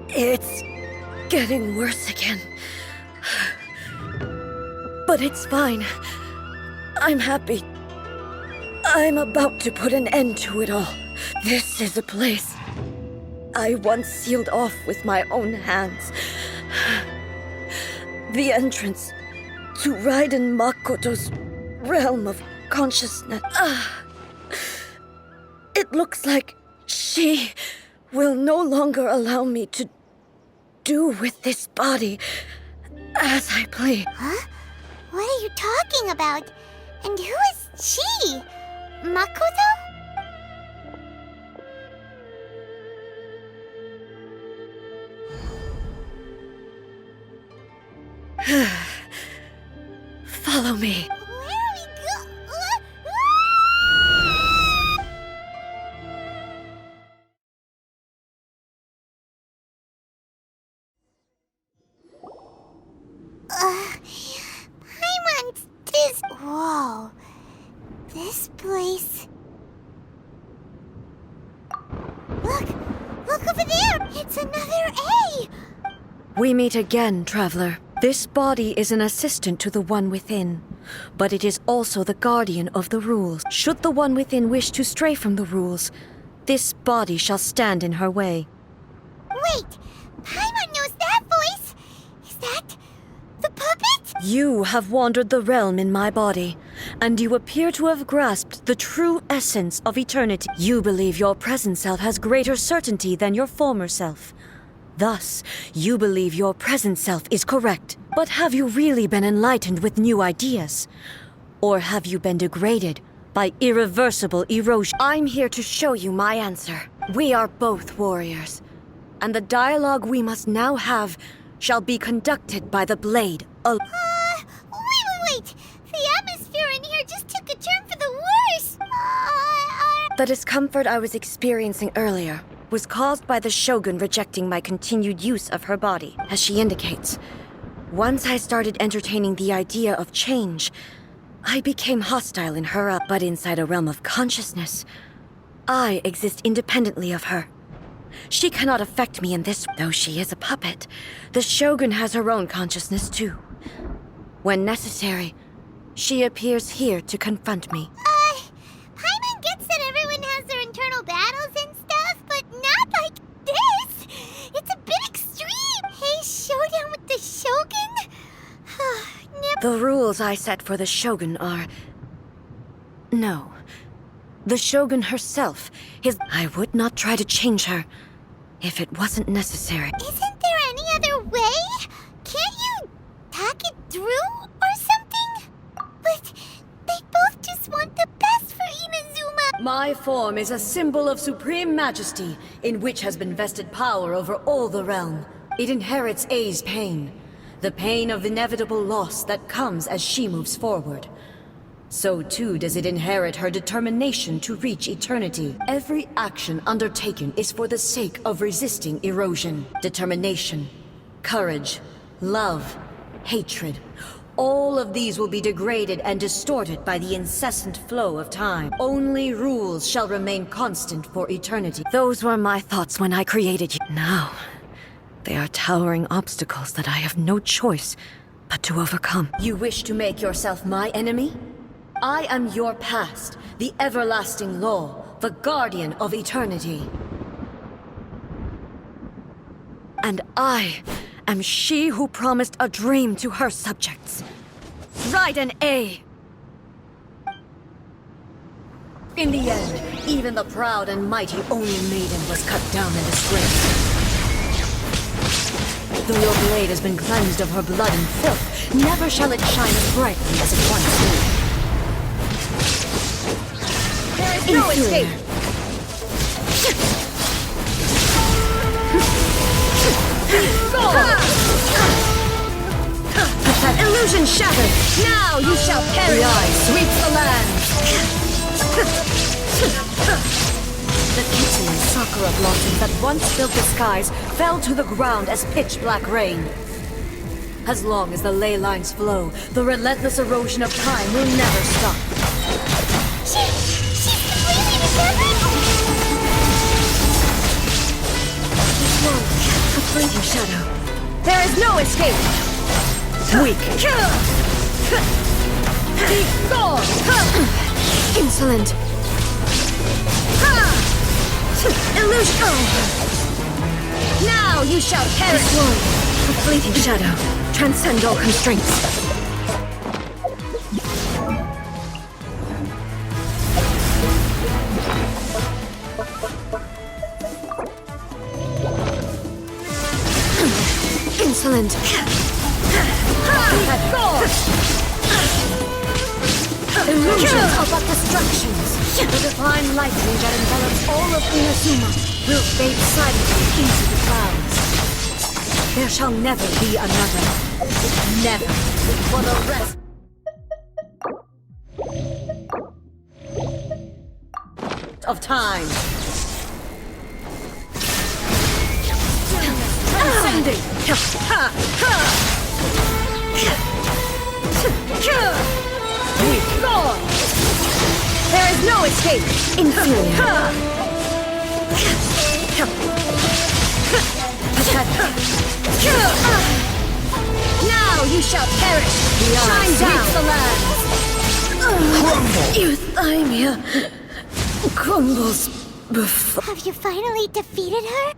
Speaker 4: It's getting worse again. But it's fine. I'm happy. I'm about to put an end to it all. This is a place I once sealed off with my own hands. The entrance to Raiden Makoto's realm of consciousness. It looks like she will no longer allow me to do with this body as I please.
Speaker 2: Huh? What are you talking about? And who is she? Makoto?
Speaker 4: Follow me.
Speaker 2: Where are we Paimon, this... Whoa. This place... Look! Look over there! It's another A!
Speaker 4: We meet again, traveler. This body is an assistant to the one within, but it is also the guardian of the rules. Should the one within wish to stray from the rules, this body shall stand in her way.
Speaker 2: Wait! Paimon knows that voice! Is that... the puppet?
Speaker 4: You have wandered the realm in my body, and you appear to have grasped the true essence of eternity. You believe your present self has greater certainty than your former self. Thus, you believe your present self is correct. But have you really been enlightened with new ideas? Or have you been degraded by irreversible erosion? I'm here to show you my answer. We are both warriors, and the dialogue we must now have shall be conducted by the blade alone.
Speaker 2: Wait! The atmosphere in here just took a turn for the worse!
Speaker 4: The discomfort I was experiencing earlier was caused by the Shogun rejecting my continued use of her body. As she indicates, once I started entertaining the idea of change, I became hostile in her, but inside a realm of consciousness, I exist independently of her. She cannot affect me in this. Though she is a puppet, the Shogun has her own consciousness too. When necessary, she appears here to confront me.
Speaker 2: Paimon gets that everyone has their internal battles and stuff, but not like this! It's a bit extreme! Hey, showdown with the Shogun?
Speaker 4: The rules I set for the Shogun are... No. The Shogun herself, I would not try to change her if it wasn't necessary.
Speaker 2: Isn't there any other way? Can't you talk it through or something? But they both just want the best for Inazuma.
Speaker 4: My form is a symbol of supreme majesty, in which has been vested power over all the realm. It inherits A's pain, the pain of inevitable loss that comes as she moves forward. So too does it inherit her determination to reach eternity. Every action undertaken is for the sake of resisting erosion. Determination, courage, love, hatred. All of these will be degraded and distorted by the incessant flow of time. Only rules shall remain constant for eternity. Those were my thoughts when I created you. Now, they are towering obstacles that I have no choice but to overcome. You wish to make yourself my enemy? I am your past, the everlasting law, the guardian of eternity. And I am she who promised a dream to her subjects. Raiden A. In the end, even the proud and mighty Oni Maiden was cut down and disgraced. Though your blade has been cleansed of her blood and filth, never shall it shine as brightly as it once did. is no escape! That illusion shattered! Now you shall perish! The eye sweeps the land! The Kitsune Sakura blossoms that once filled the skies fell to the ground as pitch-black rain. As long as the ley lines flow, the relentless erosion of time will never stop.
Speaker 2: She's completely recovered?
Speaker 4: A fleeting shadow. There is no escape! Weak. Be gone! Insolent. Illusion! Now you shall perish! Destroy. A fleeting shadow. Transcend all constraints. Insolent. Illusions are but distractions. The divine lightning that envelops all of Inazuma will fade silently into the clouds. There shall never be another. Never. For the rest of time. Transcending. Weak. Gone. There is no escape. Inferior. Now you shall perish. Shine down the land. Euthymia crumbles before.
Speaker 2: Have you finally defeated her?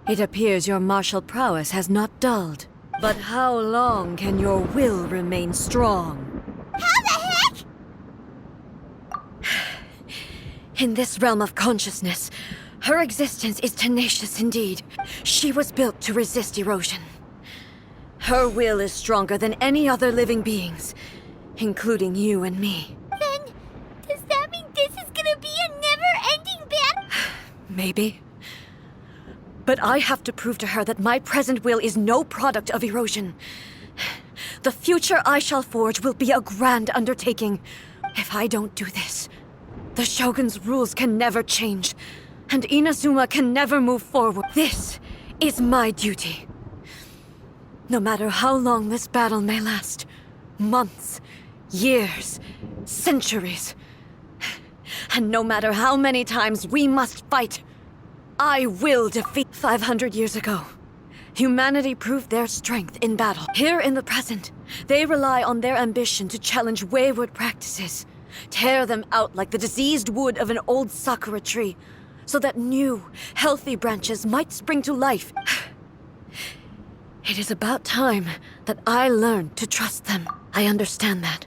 Speaker 4: It appears your martial prowess has not dulled. But how long can your will remain strong?
Speaker 2: How the heck?
Speaker 4: In this realm of consciousness, her existence is tenacious indeed. She was built to resist erosion. Her will is stronger than any other living being's, including you and me.
Speaker 2: Then, does that mean this is gonna be a never-ending battle?
Speaker 4: Maybe. But I have to prove to her that my present will is no product of erosion. The future I shall forge will be a grand undertaking. If I don't do this, the Shogun's rules can never change, and Inazuma can never move forward. This is my duty. No matter how long this battle may last, months, years, centuries, and no matter how many times we must fight, I will defeat. 500 years ago, humanity proved their strength in battle. Here in the present, they rely on their ambition to challenge wayward practices, tear them out like the diseased wood of an old sakura tree, so that new, healthy branches might spring to life. It is about time that I learned to trust them. I understand that.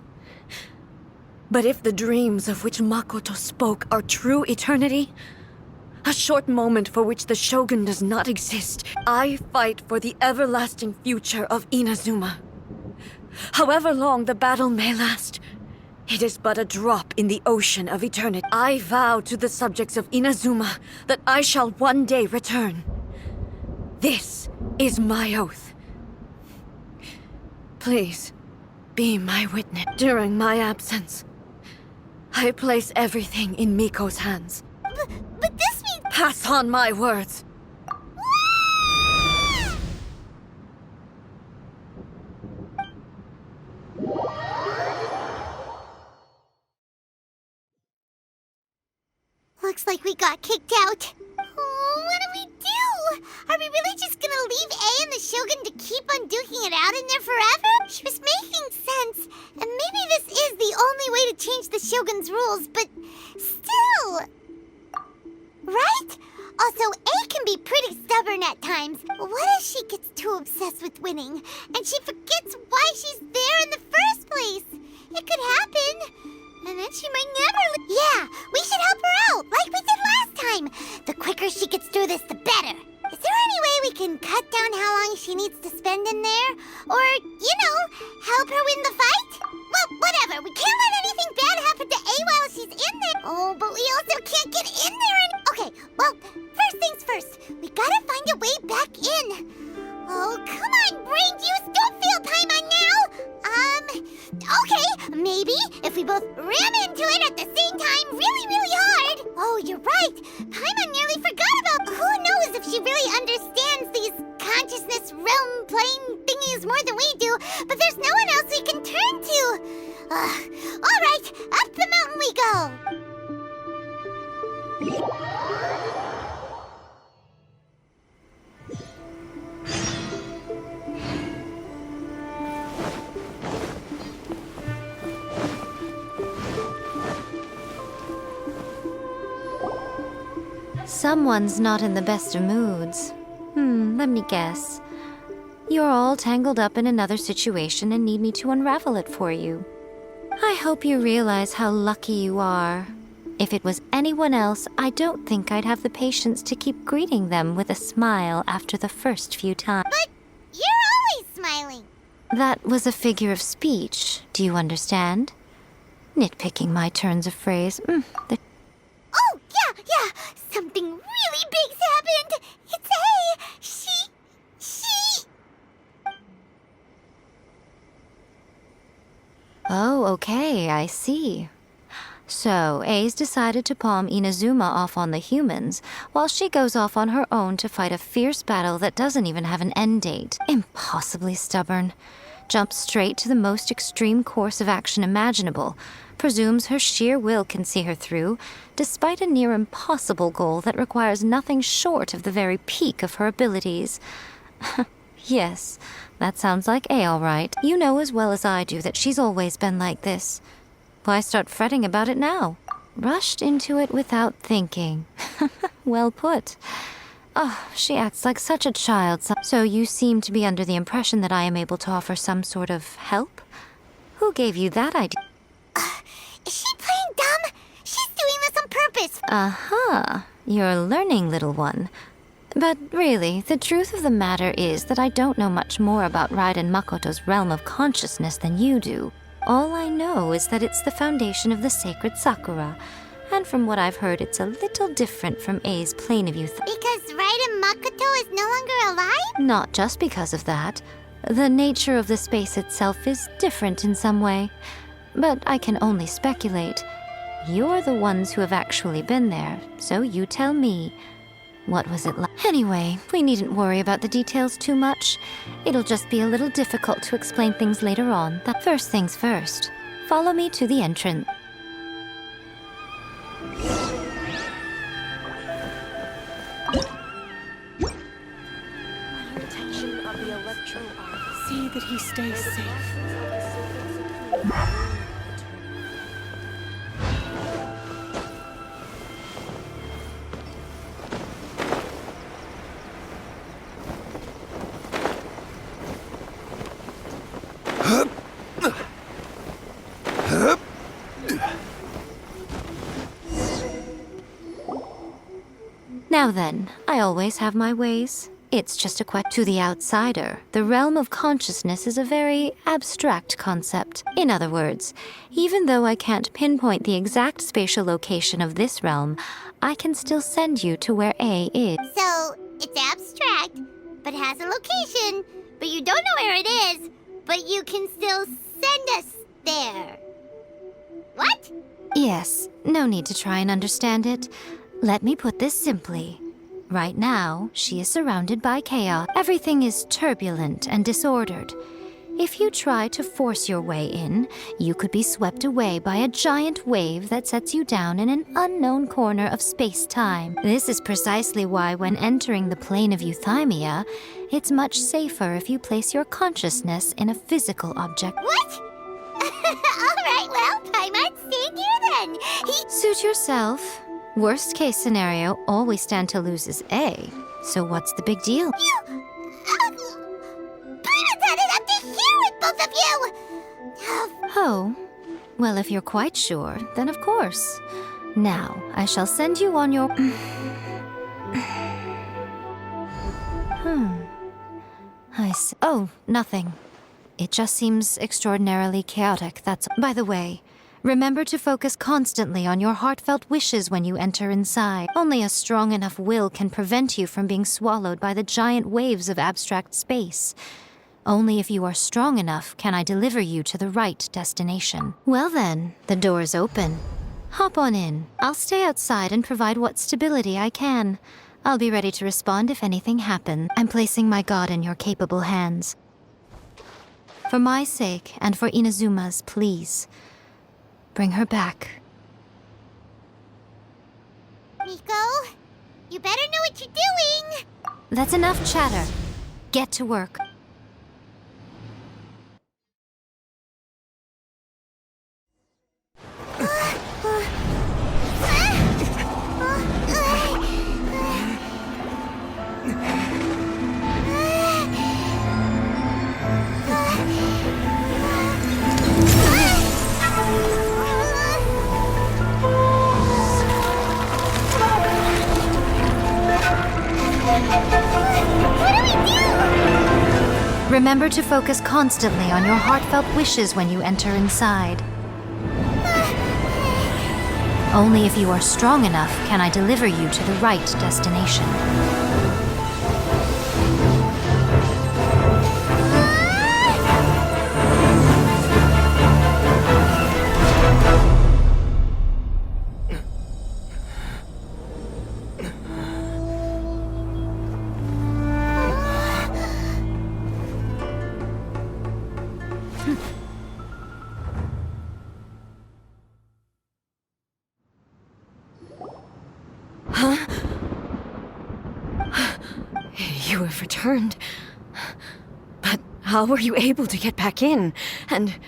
Speaker 4: But if the dreams of which Makoto spoke are true eternity, a short moment for which the Shogun does not exist, I fight for the everlasting future of Inazuma. However long the battle may last, it is but a drop in the ocean of eternity. I vow to the subjects of Inazuma that I shall one day return. This is my oath. Please, be my witness. During my absence, I place everything in Miko's hands.
Speaker 2: But this means...
Speaker 4: Pass on my words.
Speaker 2: Looks like we got kicked out. Oh, what do we do? Are we really just gonna leave A and the Shogun to keep on duking it out in there forever? She was making sense, and maybe this is the only way to change the Shogun's rules, but still... Right? Also, A can be pretty stubborn at times. What if she gets too obsessed with winning, and she forgets why she's there in the first place? It could happen. And then she might never Yeah, we should help her out, like we did last time. The quicker she gets through this, the better. Is there any way we can cut down how long she needs to spend in there? Or, help her win the fight? Well, whatever. We can't let anything bad happen to A while she's in there. Oh, but we also can't get in there Okay, well, first things first. We gotta find a way back in. Oh, come on, brain juice. Don't feel Paimon now. Okay, maybe if we both ram into it at the same time really, really hard. Oh, you're right. Paimon nearly forgot about... Who knows if she really understands these consciousness realm plane thingies more than we do, but there's no one else we can turn to. All right, up the mountain we go.
Speaker 9: Someone's not in the best of moods. Let me guess. You're all tangled up in another situation and need me to unravel it for you. I hope you realize how lucky you are. If it was anyone else, I don't think I'd have the patience to keep greeting them with a smile after the first few times.
Speaker 2: But you're always smiling.
Speaker 9: That was a figure of speech, do you understand? Nitpicking my turns of phrase.
Speaker 2: Oh, yeah. Something really big's happened. It's A. She...
Speaker 9: Oh, okay, I see. So, A's decided to palm Inazuma off on the humans, while she goes off on her own to fight a fierce battle that doesn't even have an end date. Impossibly stubborn. Jumps straight to the most extreme course of action imaginable, presumes her sheer will can see her through, despite a near impossible goal that requires nothing short of the very peak of her abilities. Yes, that sounds like A all right. You know as well as I do that she's always been like this. Why start fretting about it now? Rushed into it without thinking. Well put. Oh, she acts like such a child. So you seem to be under the impression that I am able to offer some sort of help? Who gave you that idea?
Speaker 2: Is she playing dumb? She's doing this on purpose.
Speaker 9: Aha, you're learning, little one. But really, the truth of the matter is that I don't know much more about Raiden Makoto's realm of consciousness than you do. All I know is that it's the foundation of the sacred Sakura, and from what I've heard, it's a little different from A's plane of youth.
Speaker 2: Because Raiden Makoto is no longer alive?
Speaker 9: Not just because of that. The nature of the space itself is different in some way. But I can only speculate. You're the ones who have actually been there, so you tell me. What was it like? Anyway, we needn't worry about the details too much. It'll just be a little difficult to explain things later on. That first things first. Follow me to the entrance.
Speaker 4: Protection of the electro arc. See that he stays safe.
Speaker 9: Now then, I always have my ways. It's just a question. To the outsider, the realm of consciousness is a very abstract concept. In other words, even though I can't pinpoint the exact spatial location of this realm, I can still send you to where A is.
Speaker 2: So, it's abstract, but has a location, but you don't know where it is, but you can still send us there. What?
Speaker 9: Yes, no need to try and understand it. Let me put this simply. Right now, she is surrounded by chaos. Everything is turbulent and disordered. If you try to force your way in, you could be swept away by a giant wave that sets you down in an unknown corner of space-time. This is precisely why when entering the plane of Euthymia, it's much safer if you place your consciousness in a physical object.
Speaker 2: What? All right, well, Paimon, stay here then.
Speaker 9: Suit yourself. Worst case scenario, all we stand to lose is A. So what's the big deal?
Speaker 2: Paimon's had it up to here with both of you!
Speaker 9: Oh, well, if you're quite sure, then of course. Now, I shall send you on your... Oh, nothing. It just seems extraordinarily chaotic, that's... By the way, remember to focus constantly on your heartfelt wishes when you enter inside. Only a strong enough will can prevent you from being swallowed by the giant waves of abstract space. Only if you are strong enough can I deliver you to the right destination. Well then, the door's open. Hop on in. I'll stay outside and provide what stability I can. I'll be ready to respond if anything happens. I'm placing my god in your capable hands. For my sake, and for Inazuma's, please, bring her back.
Speaker 2: Miko, you better know what you're doing!
Speaker 9: That's enough chatter. Get to work. Remember to focus constantly on your heartfelt wishes when you enter inside. Only if you are strong enough can I deliver you to the right destination.
Speaker 4: You have returned. But how were you able to get back in? And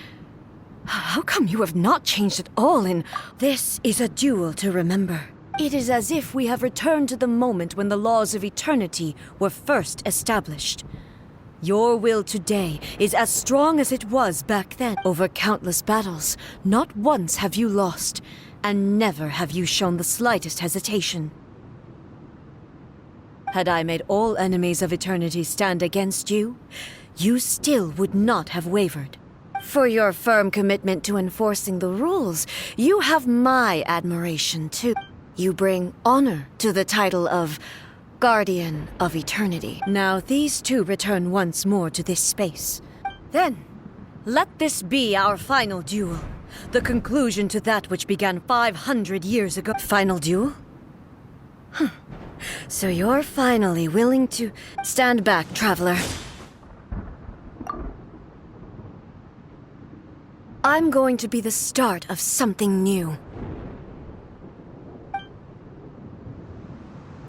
Speaker 4: how come you have not changed at all in... This is a duel to remember. It is as if we have returned to the moment when the laws of eternity were first established. Your will today is as strong as it was back then. Over countless battles, not once have you lost, and never have you shown the slightest hesitation. Had I made all enemies of eternity stand against you, you still would not have wavered. For your firm commitment to enforcing the rules, you have my admiration too. You bring honor to the title of Guardian of Eternity. Now these two return once more to this space. Then, let this be our final duel. The conclusion to that which began 500 years ago. Final duel? Huh. So you're finally willing to... Stand back, traveler. I'm going to be the start of something new.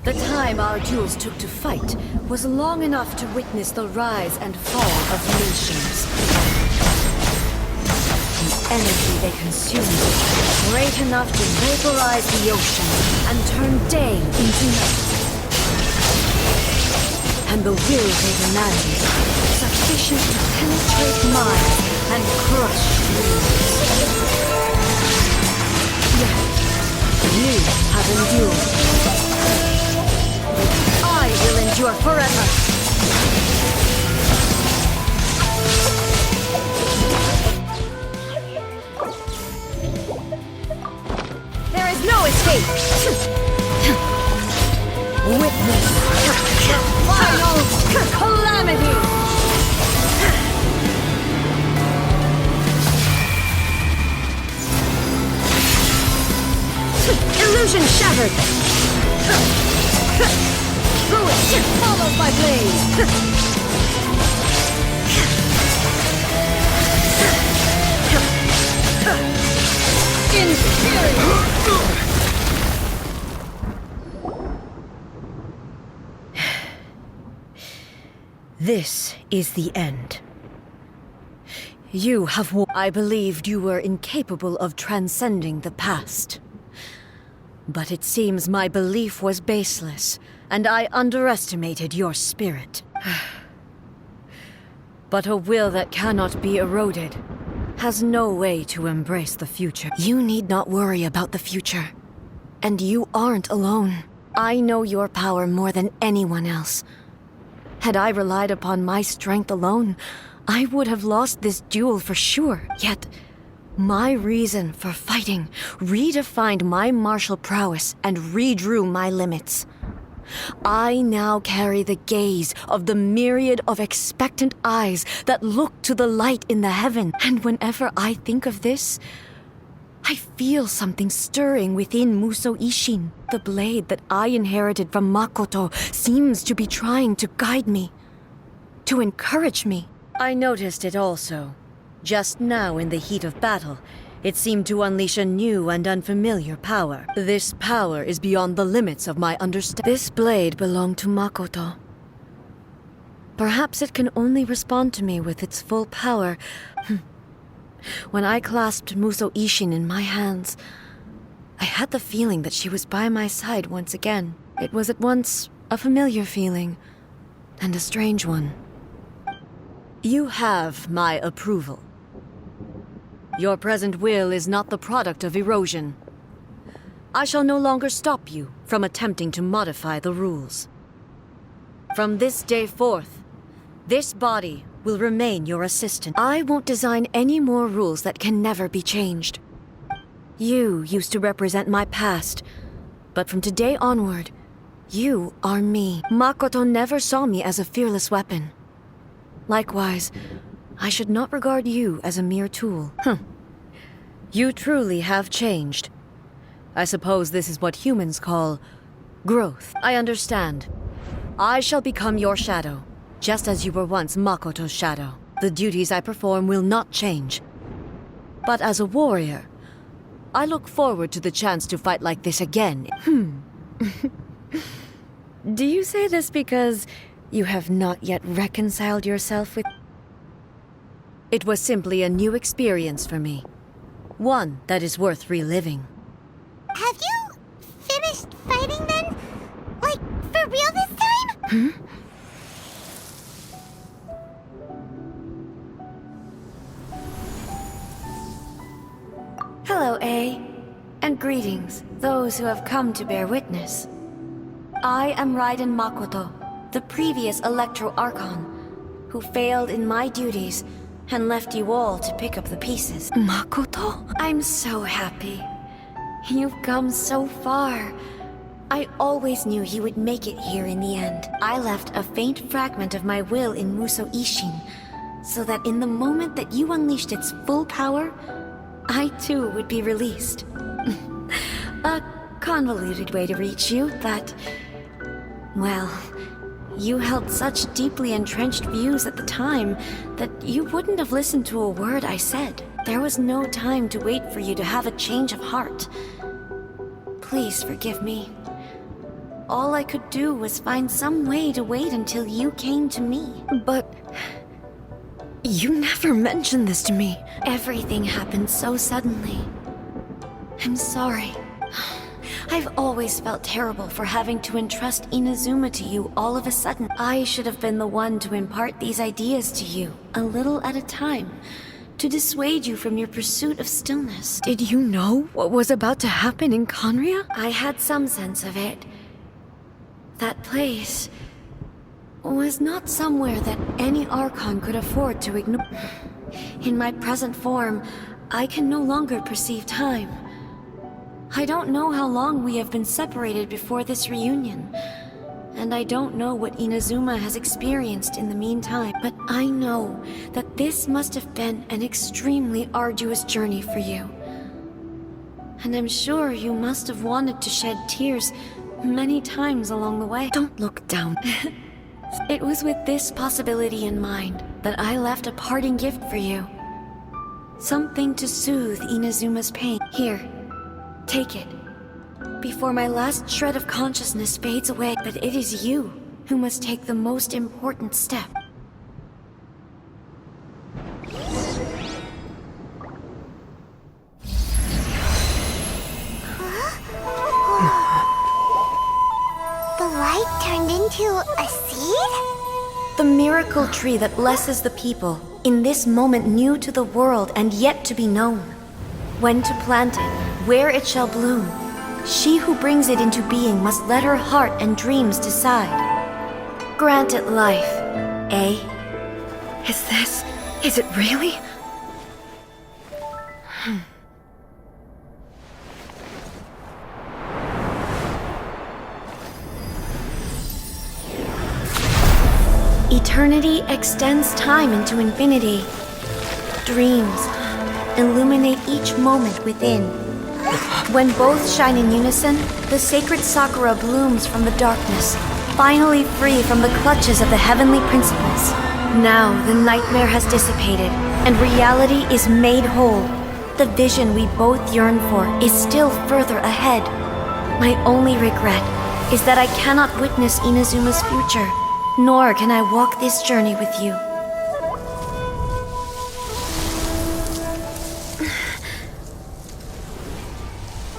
Speaker 4: The time our duels took to fight was long enough to witness the rise and fall of nations. The energy they consumed was great enough to vaporize the ocean and turn day into night. And the will they demanded, sufficient to penetrate minds and crush dreams. Yet, you have endured. I will endure forever. There is no escape. Witness final calamity. Illusion shattered. Ruin followed by blaze. Inferior. This is the end. You have I believed you were incapable of transcending the past. But it seems my belief was baseless, and I underestimated your spirit. But a will that cannot be eroded has no way to embrace the future. You need not worry about the future. And you aren't alone. I know your power more than anyone else. Had I relied upon my strength alone, I would have lost this duel for sure. Yet, my reason for fighting redefined my martial prowess and redrew my limits. I now carry the gaze of the myriad of expectant eyes that look to the light in the heaven. And whenever I think of this, I feel something stirring within Muso Ishin. The blade that I inherited from Makoto seems to be trying to guide me, to encourage me. I noticed it also. Just now in the heat of battle, it seemed to unleash a new and unfamiliar power. This power is beyond the limits of my understanding. This blade belonged to Makoto. Perhaps it can only respond to me with its full power. When I clasped Muso Ishin in my hands, I had the feeling that she was by my side once again. It was at once a familiar feeling and a strange one. You have my approval. Your present will is not the product of erosion. I shall no longer stop you from attempting to modify the rules. From this day forth, this body will remain your assistant. I won't design any more rules that can never be changed. You used to represent my past, but from today onward, you are me. Makoto never saw me as a fearless weapon. Likewise, I should not regard you as a mere tool. You truly have changed. I suppose this is what humans call growth. I understand. I shall become your shadow, just as you were once Makoto's shadow. The duties I perform will not change. But as a warrior, I look forward to the chance to fight like this again. Do you say this because you have not yet reconciled yourself with... It was simply a new experience for me. One that is worth reliving.
Speaker 2: Have you finished fighting then? Like, for real this time?
Speaker 4: Hello, A. And greetings, those who have come to bear witness. I am Raiden Makoto, the previous Electro Archon, who failed in my duties and left you all to pick up the pieces. Makoto? I'm so happy. You've come so far. I always knew you would make it here in the end. I left a faint fragment of my will in Muso Ishin, so that in the moment that you unleashed its full power, I too would be released. A convoluted way to reach you, but... well... you held such deeply entrenched views at the time that you wouldn't have listened to a word I said. There was no time to wait for you to have a change of heart. Please forgive me. All I could do was find some way to wait until you came to me. But... you never mentioned this to me. Everything happened so suddenly. I'm sorry. I've always felt terrible for having to entrust Inazuma to you all of a sudden. I should have been the one to impart these ideas to you, a little at a time, to dissuade you from your pursuit of stillness. Did you know what was about to happen in Conria? I had some sense of it. That place was not somewhere that any Archon could afford to ignore. In my present form, I can no longer perceive time. I don't know how long we have been separated before this reunion, and I don't know what Inazuma has experienced in the meantime, but I know that this must have been an extremely arduous journey for you. And I'm sure you must have wanted to shed tears many times along the way. Don't look down. It was with this possibility in mind that I left a parting gift for you. Something to soothe Inazuma's pain. Here. Take it, before my last shred of consciousness fades away. But it is you who must take the most important step.
Speaker 2: The light turned into a seed?
Speaker 4: The miracle tree that blesses the people, in this moment new to the world and yet to be known. When to plant it, where it shall bloom. She who brings it into being must let her heart and dreams decide. Grant it life, eh? Is this Is it really? Eternity extends time into infinity. Dreams illuminate each moment within. When both shine in unison, the sacred Sakura blooms from the darkness, finally free from the clutches of the heavenly principles. Now the nightmare has dissipated, and reality is made whole. The vision we both yearn for is still further ahead. My only regret is that I cannot witness Inazuma's future, nor can I walk this journey with you.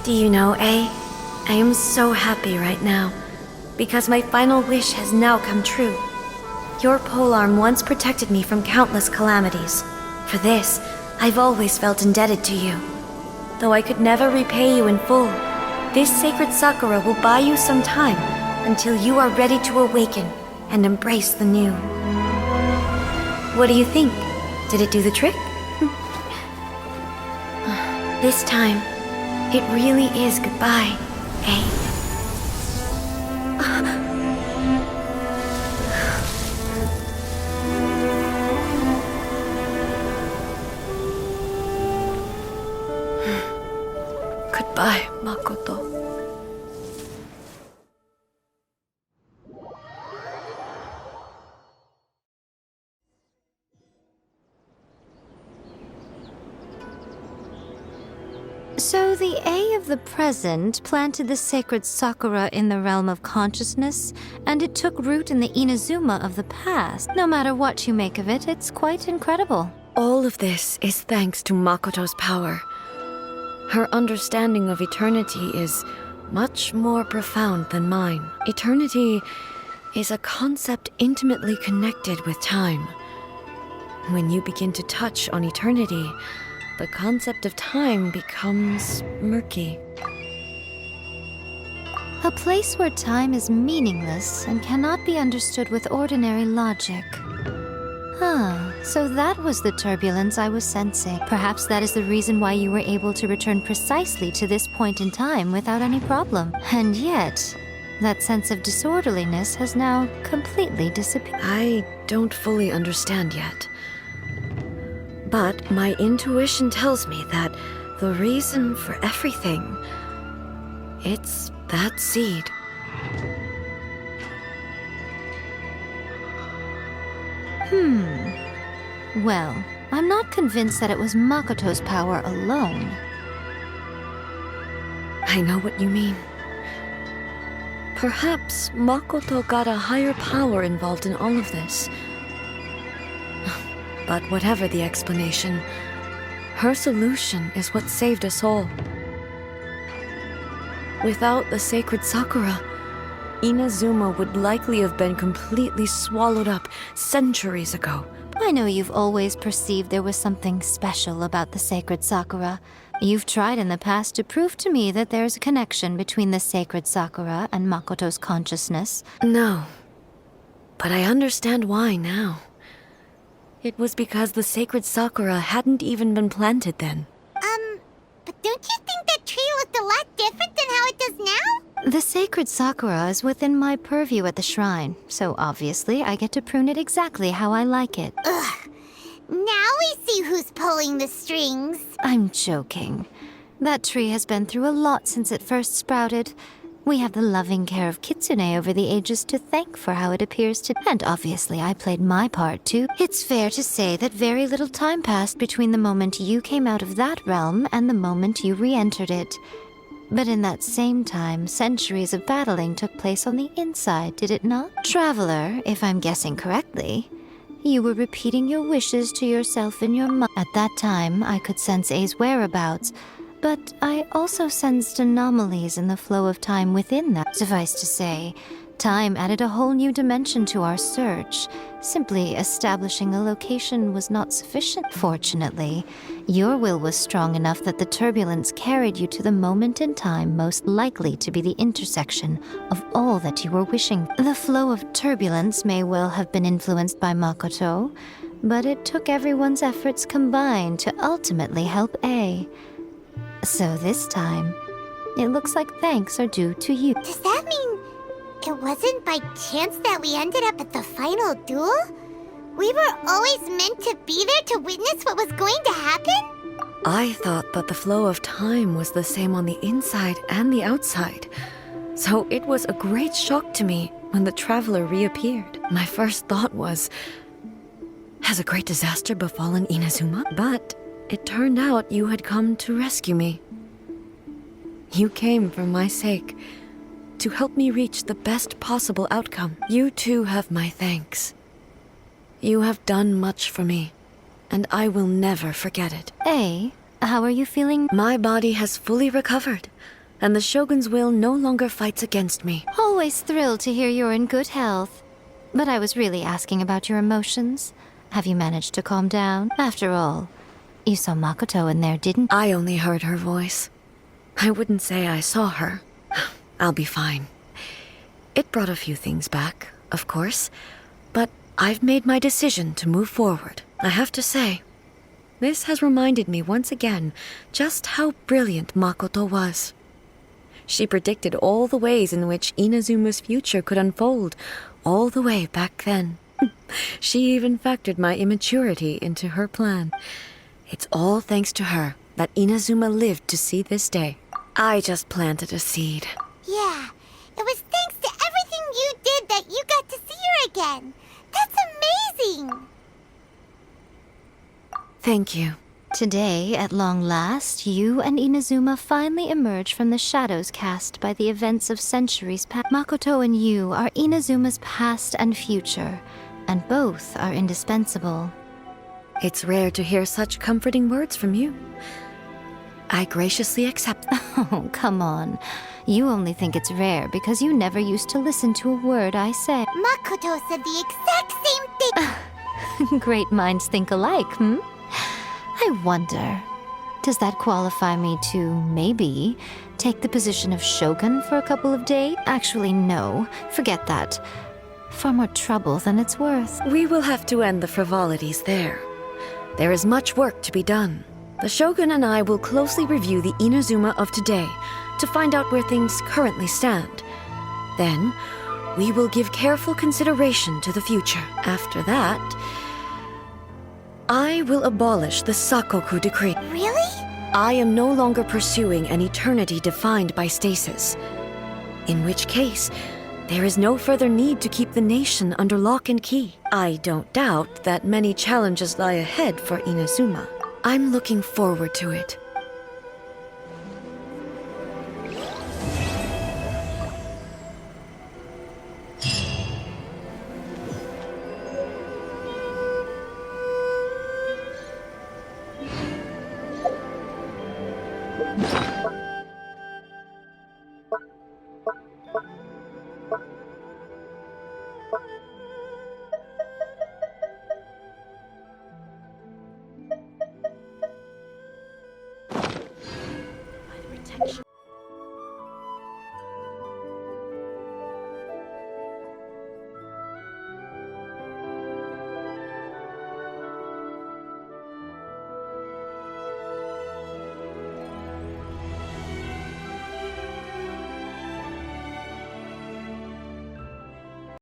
Speaker 4: Do you know, A? I am so happy right now, because my final wish has now come true. Your polearm once protected me from countless calamities. For this, I've always felt indebted to you. Though I could never repay you in full, this sacred Sakura will buy you some time until you are ready to awaken and embrace the new. What do you think? Did it do the trick? This time, it really is goodbye, eh? Goodbye, Makoto.
Speaker 9: So the A of the present planted the sacred Sakura in the realm of consciousness, and it took root in the Inazuma of the past. No matter what you make of it, it's quite incredible.
Speaker 4: All of this is thanks to Makoto's power. Her understanding of eternity is much more profound than mine. Eternity is a concept intimately connected with time. When you begin to touch on eternity, the concept of time becomes murky.
Speaker 9: A place where time is meaningless and cannot be understood with ordinary logic. So that was the turbulence I was sensing. Perhaps that is the reason why you were able to return precisely to this point in time without any problem. And yet, that sense of disorderliness has now completely disappeared.
Speaker 4: I don't fully understand yet. But my intuition tells me that the reason for everything, it's that seed.
Speaker 9: Well, I'm not convinced that it was Makoto's power alone.
Speaker 4: I know what you mean. Perhaps Makoto got a higher power involved in all of this. But whatever the explanation, her solution is what saved us all. Without the sacred Sakura, Inazuma would likely have been completely swallowed up centuries ago.
Speaker 9: I know you've always perceived there was something special about the sacred Sakura. You've tried in the past to prove to me that there's a connection between the sacred Sakura and Makoto's consciousness.
Speaker 4: No, but I understand why now. It was because the sacred Sakura hadn't even been planted then.
Speaker 2: But don't you think that tree looked a lot different than how it does now?
Speaker 9: The sacred Sakura is within my purview at the shrine, so obviously I get to prune it exactly how I like it.
Speaker 2: Ugh. Now we see who's pulling the strings.
Speaker 9: I'm joking. That tree has been through a lot since it first sprouted. We have the loving care of Kitsune over the ages to thank for how it appears to... And obviously I played my part too. It's fair to say that very little time passed between the moment you came out of that realm and the moment you re-entered it. But in that same time, centuries of battling took place on the inside, did it not? Traveler, if I'm guessing correctly, you were repeating your wishes to yourself in your mind. At that time, I could sense A's whereabouts, but I also sensed anomalies in the flow of time within that. Suffice to say, time added a whole new dimension to our search. Simply establishing a location was not sufficient. Fortunately, your will was strong enough that the turbulence carried you to the moment in time most likely to be the intersection of all that you were wishing. The flow of turbulence may well have been influenced by Makoto, but it took everyone's efforts combined to ultimately help A. So this time, it looks like thanks are due to you.
Speaker 2: Does that mean it wasn't by chance that we ended up at the final duel? We were always meant to be there to witness what was going to happen?
Speaker 4: I thought that the flow of time was the same on the inside and the outside. So it was a great shock to me when the traveler reappeared. My first thought was, has a great disaster befallen Inazuma? But it turned out you had come to rescue me. You came for my sake, to help me reach the best possible outcome. You too have my thanks. You have done much for me, and I will never forget it.
Speaker 9: A, how are you feeling?
Speaker 4: My body has fully recovered, and the Shogun's will no longer fights against me.
Speaker 9: Always thrilled to hear you're in good health. But I was really asking about your emotions. Have you managed to calm down? After all, you saw Makoto in there, didn't you?
Speaker 4: I only heard her voice. I wouldn't say I saw her. I'll be fine. It brought a few things back, of course, but I've made my decision to move forward. I have to say, this has reminded me once again just how brilliant Makoto was. She predicted all the ways in which Inazuma's future could unfold, all the way back then. She even factored my immaturity into her plan. It's all thanks to her that Inazuma lived to see this day. I just planted a seed.
Speaker 2: Yeah, it was thanks to everything you did that you got to see her again. That's amazing!
Speaker 4: Thank you.
Speaker 9: Today, at long last, you and Inazuma finally emerge from the shadows cast by the events of centuries past. Makoto and you are Inazuma's past and future, and both are indispensable.
Speaker 4: It's rare to hear such comforting words from you. I graciously accept them.
Speaker 9: Oh, come on. You only think it's rare because you never used to listen to a word I say.
Speaker 2: Makoto said the exact same thing!
Speaker 9: Great minds think alike, hmm? I wonder, does that qualify me to, maybe, take the position of Shogun for a couple of days? Actually, no. Forget that. Far more trouble than it's worth.
Speaker 4: We will have to end the frivolities there. There is much work to be done. The Shogun and I will closely review the Inazuma of today to find out where things currently stand. Then, we will give careful consideration to the future. After that, I will abolish the Sakoku decree.
Speaker 2: Really?
Speaker 4: I am no longer pursuing an eternity defined by stasis. In which case, there is no further need to keep the nation under lock and key. I don't doubt that many challenges lie ahead for Inazuma. I'm looking forward to it.